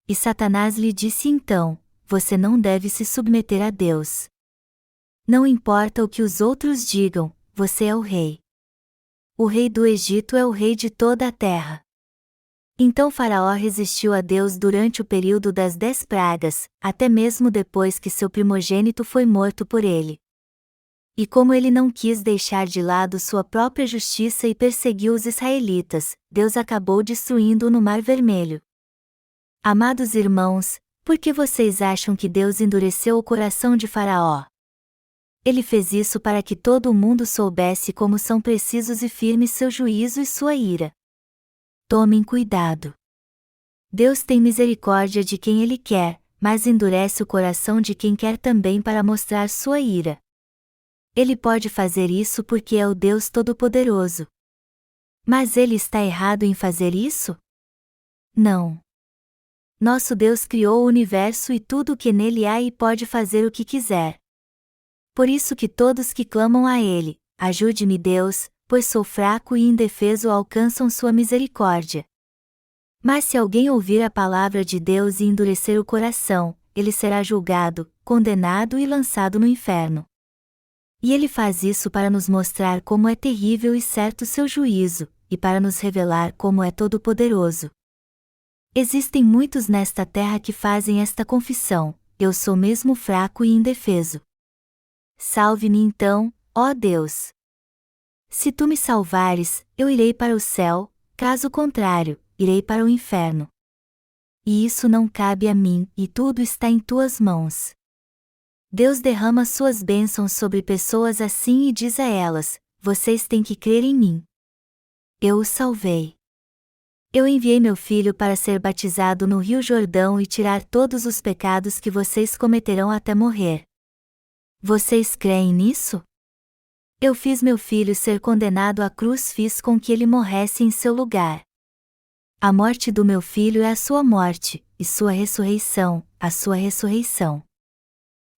E Satanás lhe disse então: "Você não deve se submeter a Deus. Não importa o que os outros digam, você é o rei. O rei do Egito é o rei de toda a terra." Então Faraó resistiu a Deus durante o período das 10 pragas, até mesmo depois que seu primogênito foi morto por ele. E como ele não quis deixar de lado sua própria justiça e perseguiu os israelitas, Deus acabou destruindo-o no Mar Vermelho. Amados irmãos, por que vocês acham que Deus endureceu o coração de Faraó? Ele fez isso para que todo o mundo soubesse como são precisos e firmes seu juízo e sua ira. Tomem cuidado. Deus tem misericórdia de quem Ele quer, mas endurece o coração de quem quer também para mostrar sua ira. Ele pode fazer isso porque é o Deus Todo-Poderoso. Mas Ele está errado em fazer isso? Não. Nosso Deus criou o universo e tudo o que nele há e pode fazer o que quiser. Por isso que todos que clamam a Ele, "Ajude-me Deus, pois sou fraco e indefeso", alcançam sua misericórdia. Mas se alguém ouvir a palavra de Deus e endurecer o coração, ele será julgado, condenado e lançado no inferno. E Ele faz isso para nos mostrar como é terrível e certo seu juízo, e para nos revelar como é todo-poderoso. Existem muitos nesta terra que fazem esta confissão: "Eu sou mesmo fraco e indefeso. Salve-me então, ó Deus. Se tu me salvares, eu irei para o céu, caso contrário, irei para o inferno. E isso não cabe a mim, e tudo está em tuas mãos." Deus derrama suas bênçãos sobre pessoas assim e diz a elas: "Vocês têm que crer em mim. Eu os salvei. Eu enviei meu filho para ser batizado no Rio Jordão e tirar todos os pecados que vocês cometerão até morrer. Vocês creem nisso? Eu fiz meu filho ser condenado à cruz, fiz com que ele morresse em seu lugar. A morte do meu filho é a sua morte, e sua ressurreição, a sua ressurreição.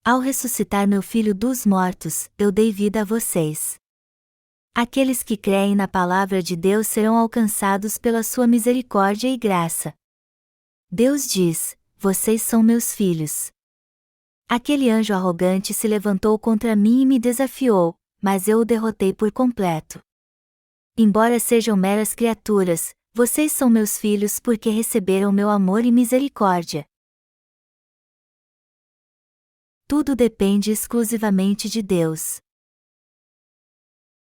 Ao ressuscitar meu filho dos mortos, eu dei vida a vocês. Aqueles que creem na palavra de Deus serão alcançados pela sua misericórdia e graça. Deus diz: "Vocês são meus filhos." Aquele anjo arrogante se levantou contra mim e me desafiou, mas eu o derrotei por completo. Embora sejam meras criaturas, vocês são meus filhos porque receberam meu amor e misericórdia. Tudo depende exclusivamente de Deus.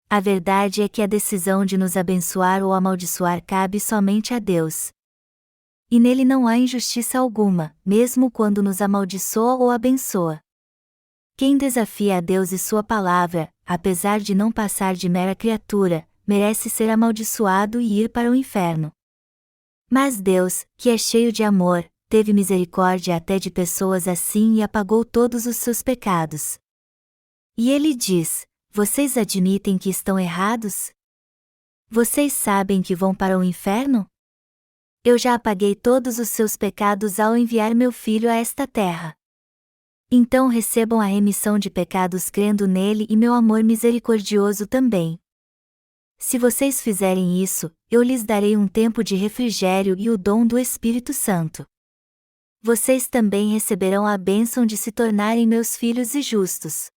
A verdade é que a decisão de nos abençoar ou amaldiçoar cabe somente a Deus. E nele não há injustiça alguma, mesmo quando nos amaldiçoa ou abençoa. Quem desafia a Deus e sua palavra, apesar de não passar de mera criatura, merece ser amaldiçoado e ir para o inferno. Mas Deus, que é cheio de amor, teve misericórdia até de pessoas assim e apagou todos os seus pecados. E Ele diz: "Vocês admitem que estão errados? Vocês sabem que vão para o inferno? Eu já apaguei todos os seus pecados ao enviar meu filho a esta terra. Então recebam a remissão de pecados crendo nele e meu amor misericordioso também. Se vocês fizerem isso, eu lhes darei um tempo de refrigério e o dom do Espírito Santo. Vocês também receberão a bênção de se tornarem meus filhos e justos."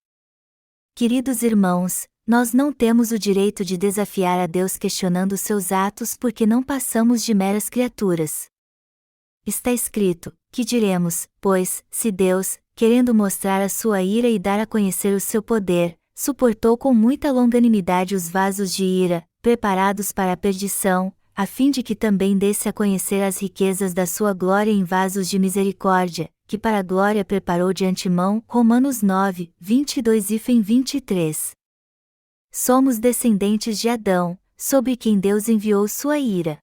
Queridos irmãos, nós não temos o direito de desafiar a Deus questionando seus atos porque não passamos de meras criaturas. Está escrito: "Que diremos, pois, se Deus, querendo mostrar a sua ira e dar a conhecer o seu poder, suportou com muita longanimidade os vasos de ira, preparados para a perdição, a fim de que também desse a conhecer as riquezas da sua glória em vasos de misericórdia, que para a glória preparou de antemão." Romanos 9, 22-23. Somos descendentes de Adão, sobre quem Deus enviou sua ira.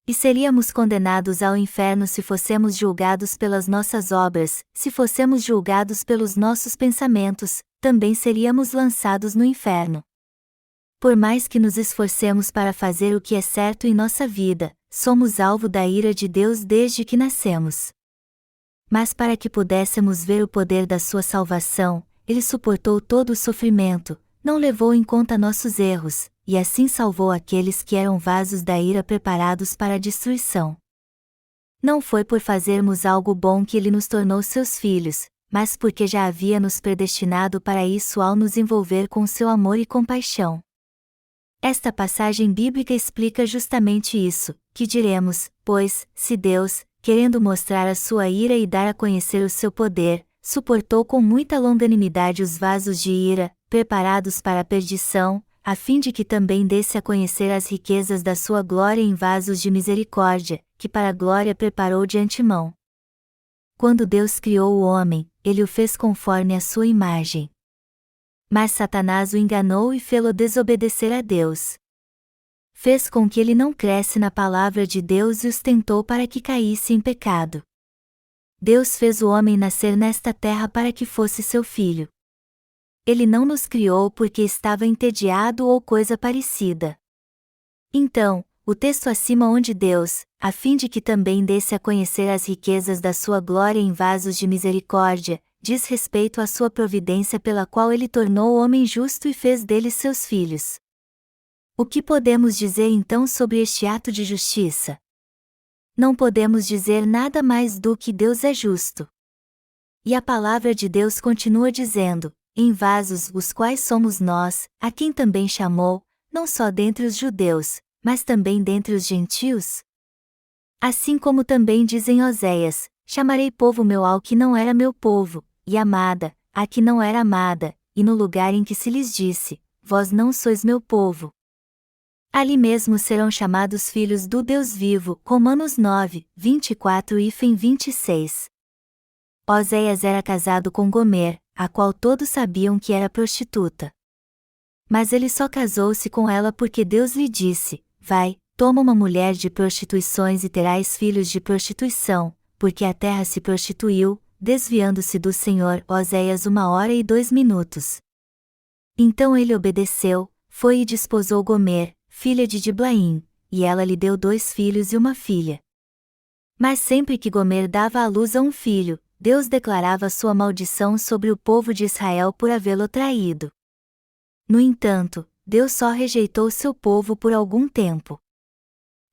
E seríamos condenados ao inferno se fossemos julgados pelas nossas obras, se fossemos julgados pelos nossos pensamentos, também seríamos lançados no inferno. Por mais que nos esforcemos para fazer o que é certo em nossa vida, somos alvo da ira de Deus desde que nascemos. Mas para que pudéssemos ver o poder da sua salvação, Ele suportou todo o sofrimento, não levou em conta nossos erros, e assim salvou aqueles que eram vasos da ira preparados para a destruição. Não foi por fazermos algo bom que Ele nos tornou seus filhos, mas porque já havia nos predestinado para isso ao nos envolver com seu amor e compaixão. Esta passagem bíblica explica justamente isso, que diremos, pois, se Deus, querendo mostrar a sua ira e dar a conhecer o seu poder, suportou com muita longanimidade os vasos de ira, preparados para a perdição, a fim de que também desse a conhecer as riquezas da sua glória em vasos de misericórdia, que para a glória preparou de antemão. Quando Deus criou o homem, Ele o fez conforme a sua imagem. Mas Satanás o enganou e fê-lo desobedecer a Deus. Fez com que ele não cresce na palavra de Deus e os tentou para que caísse em pecado. Deus fez o homem nascer nesta terra para que fosse seu filho. Ele não nos criou porque estava entediado ou coisa parecida. Então, o texto acima onde Deus, a fim de que também desse a conhecer as riquezas da sua glória em vasos de misericórdia, diz respeito à sua providência pela qual Ele tornou o homem justo e fez deles seus filhos. O que podemos dizer então sobre este ato de justiça? Não podemos dizer nada mais do que Deus é justo. E a palavra de Deus continua dizendo, em vasos os quais somos nós, a quem também chamou, não só dentre os judeus, mas também dentre os gentios? Assim como também diz em Oséias, chamarei povo meu ao que não era meu povo, e amada, a que não era amada, e no lugar em que se lhes disse, vós não sois meu povo. Ali mesmo serão chamados filhos do Deus vivo, Romanos 9, 24 e 26. Oséias era casado com Gomer, a qual todos sabiam que era prostituta. Mas ele só casou-se com ela porque Deus lhe disse, vai, toma uma mulher de prostituições e terás filhos de prostituição, porque a terra se prostituiu, desviando-se do Senhor. Oséias 1h02. Então ele obedeceu, foi e desposou Gomer, filha de Diblaim, e ela lhe deu 2 filhos e uma filha. Mas sempre que Gomer dava à luz a um filho, Deus declarava sua maldição sobre o povo de Israel por havê-lo traído. No entanto, Deus só rejeitou seu povo por algum tempo.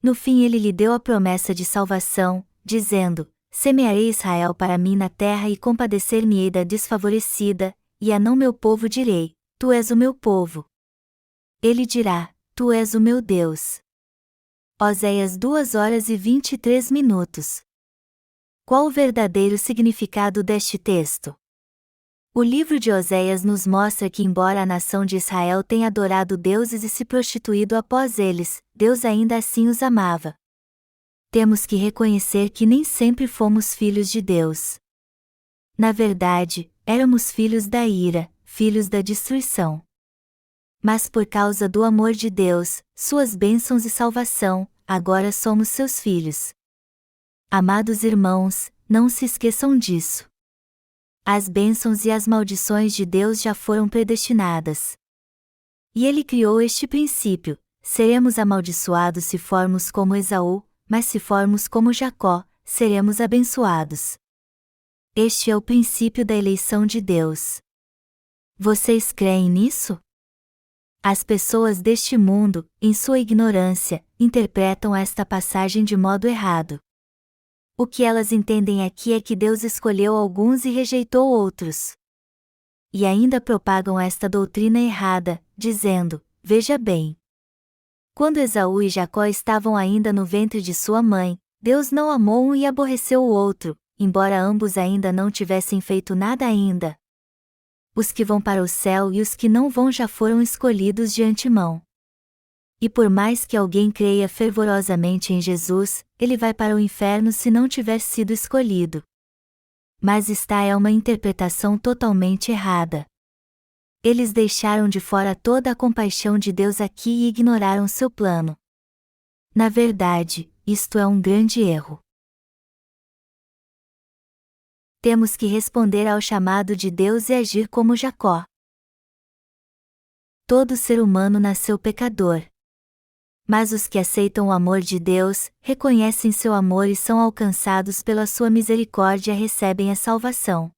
No fim Ele lhe deu a promessa de salvação, dizendo, semearei Israel para mim na terra e compadecer-me-ei da desfavorecida, e a não meu povo direi, tu és o meu povo. Ele dirá, tu és o meu Deus. Oséias 2h23. Qual o verdadeiro significado deste texto? O livro de Oséias nos mostra que embora a nação de Israel tenha adorado deuses e se prostituído após eles, Deus ainda assim os amava. Temos que reconhecer que nem sempre fomos filhos de Deus. Na verdade, éramos filhos da ira, filhos da destruição. Mas por causa do amor de Deus, suas bênçãos e salvação, agora somos seus filhos. Amados irmãos, não se esqueçam disso. As bênçãos e as maldições de Deus já foram predestinadas. E Ele criou este princípio: seremos amaldiçoados se formos como Esaú, mas se formos como Jacó, seremos abençoados. Este é o princípio da eleição de Deus. Vocês creem nisso? As pessoas deste mundo, em sua ignorância, interpretam esta passagem de modo errado. O que elas entendem aqui é que Deus escolheu alguns e rejeitou outros. E ainda propagam esta doutrina errada, dizendo, veja bem. Quando Esaú e Jacó estavam ainda no ventre de sua mãe, Deus não amou um e aborreceu o outro, embora ambos ainda não tivessem feito nada ainda. Os que vão para o céu e os que não vão já foram escolhidos de antemão. E por mais que alguém creia fervorosamente em Jesus, ele vai para o inferno se não tiver sido escolhido. Mas esta é uma interpretação totalmente errada. Eles deixaram de fora toda a compaixão de Deus aqui e ignoraram seu plano. Na verdade, isto é um grande erro. Temos que responder ao chamado de Deus e agir como Jacó. Todo ser humano nasceu pecador. Mas os que aceitam o amor de Deus, reconhecem seu amor e são alcançados pela sua misericórdia recebem a salvação.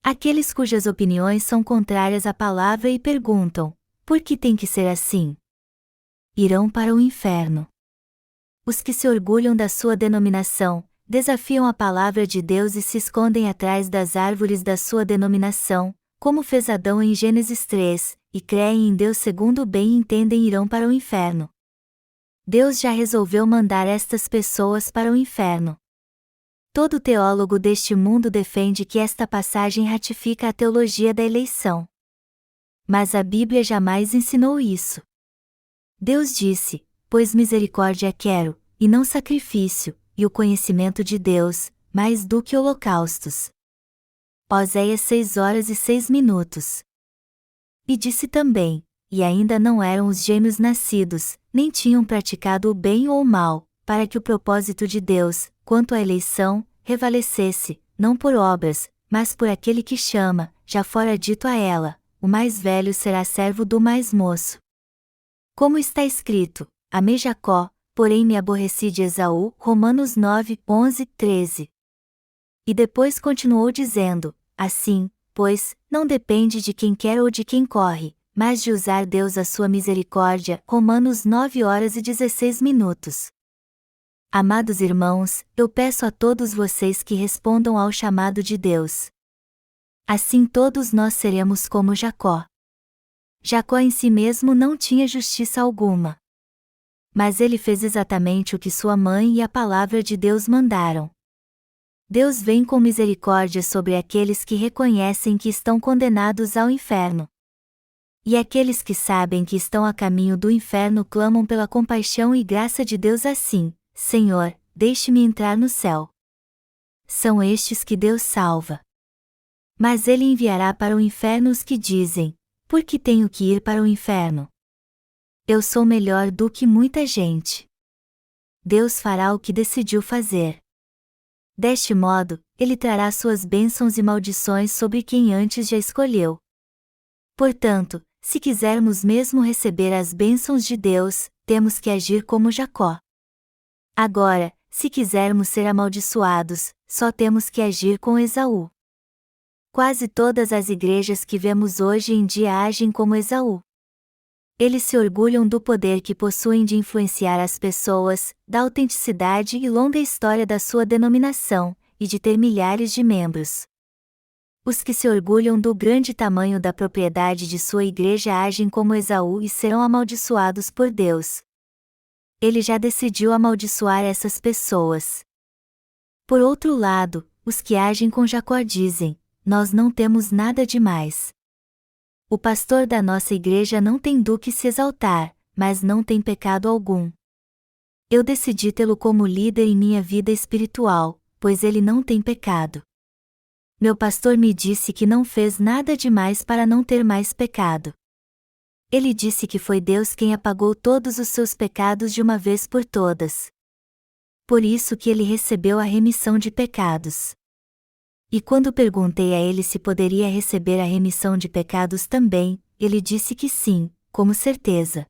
Aqueles cujas opiniões são contrárias à palavra e perguntam: por que tem que ser assim? Irão para o inferno. Os que se orgulham da sua denominação, desafiam a palavra de Deus e se escondem atrás das árvores da sua denominação, como fez Adão em Gênesis 3, e creem em Deus segundo o bem entendem irão para o inferno. Deus já resolveu mandar estas pessoas para o inferno. Todo teólogo deste mundo defende que esta passagem ratifica a teologia da eleição. Mas a Bíblia jamais ensinou isso. Deus disse: pois misericórdia quero, e não sacrifício, e o conhecimento de Deus, mais do que holocaustos. Oséias 6:06. E disse também: e ainda não eram os gêmeos nascidos, nem tinham praticado o bem ou o mal, para que o propósito de Deus, quanto à eleição, prevalecesse, não por obras, mas por aquele que chama, já fora dito a ela: o mais velho será servo do mais moço. Como está escrito: amei Jacó, porém me aborreci de Esaú, Romanos 9:11-13. E depois continuou dizendo: assim, pois, não depende de quem quer ou de quem corre, mas de usar Deus a sua misericórdia, Romanos 9:16. Amados irmãos, eu peço a todos vocês que respondam ao chamado de Deus. Assim todos nós seremos como Jacó. Jacó em si mesmo não tinha justiça alguma. Mas ele fez exatamente o que sua mãe e a palavra de Deus mandaram. Deus vem com misericórdia sobre aqueles que reconhecem que estão condenados ao inferno. E aqueles que sabem que estão a caminho do inferno clamam pela compaixão e graça de Deus assim: Senhor, deixe-me entrar no céu. São estes que Deus salva. Mas ele enviará para o inferno os que dizem: por que tenho que ir para o inferno? Eu sou melhor do que muita gente. Deus fará o que decidiu fazer. Deste modo, ele trará suas bênçãos e maldições sobre quem antes já escolheu. Portanto, se quisermos mesmo receber as bênçãos de Deus, temos que agir como Jacó. Agora, se quisermos ser amaldiçoados, só temos que agir com Esaú. Quase todas as igrejas que vemos hoje em dia agem como Esaú. Eles se orgulham do poder que possuem de influenciar as pessoas, da autenticidade e longa história da sua denominação, e de ter milhares de membros. Os que se orgulham do grande tamanho da propriedade de sua igreja agem como Esaú e serão amaldiçoados por Deus. Ele já decidiu amaldiçoar essas pessoas. Por outro lado, os que agem com Jacó dizem: nós não temos nada demais. O pastor da nossa igreja não tem do que se exaltar, mas não tem pecado algum. Eu decidi tê-lo como líder em minha vida espiritual, pois ele não tem pecado. Meu pastor me disse que não fez nada demais para não ter mais pecado. Ele disse que foi Deus quem apagou todos os seus pecados de uma vez por todas. Por isso que ele recebeu a remissão de pecados. E quando perguntei a ele se poderia receber a remissão de pecados também, ele disse que sim, com certeza.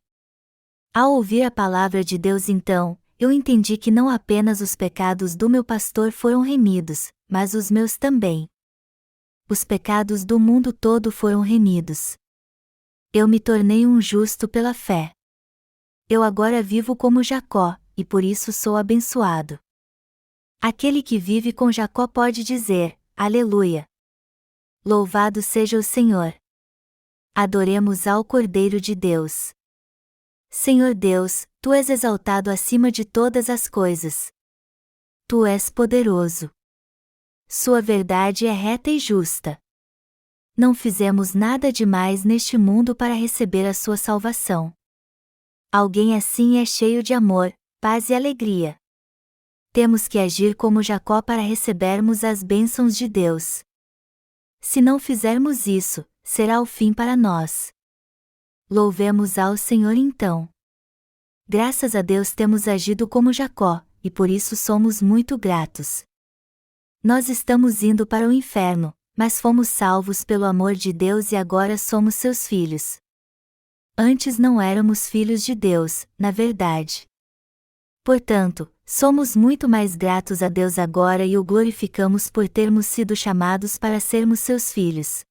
Ao ouvir a palavra de Deus então, eu entendi que não apenas os pecados do meu pastor foram remidos, mas os meus também. Os pecados do mundo todo foram remidos. Eu me tornei um justo pela fé. Eu agora vivo como Jacó, e por isso sou abençoado. Aquele que vive com Jacó pode dizer: Aleluia! Louvado seja o Senhor! Adoremos ao Cordeiro de Deus. Senhor Deus, Tu és exaltado acima de todas as coisas. Tu és poderoso. Sua verdade é reta e justa. Não fizemos nada demais neste mundo para receber a sua salvação. Alguém assim é cheio de amor, paz e alegria. Temos que agir como Jacó para recebermos as bênçãos de Deus. Se não fizermos isso, será o fim para nós. Louvemos ao Senhor então. Graças a Deus temos agido como Jacó, e por isso somos muito gratos. Nós estamos indo para o inferno, mas fomos salvos pelo amor de Deus e agora somos seus filhos. Antes não éramos filhos de Deus, na verdade. Portanto, somos muito mais gratos a Deus agora e o glorificamos por termos sido chamados para sermos seus filhos.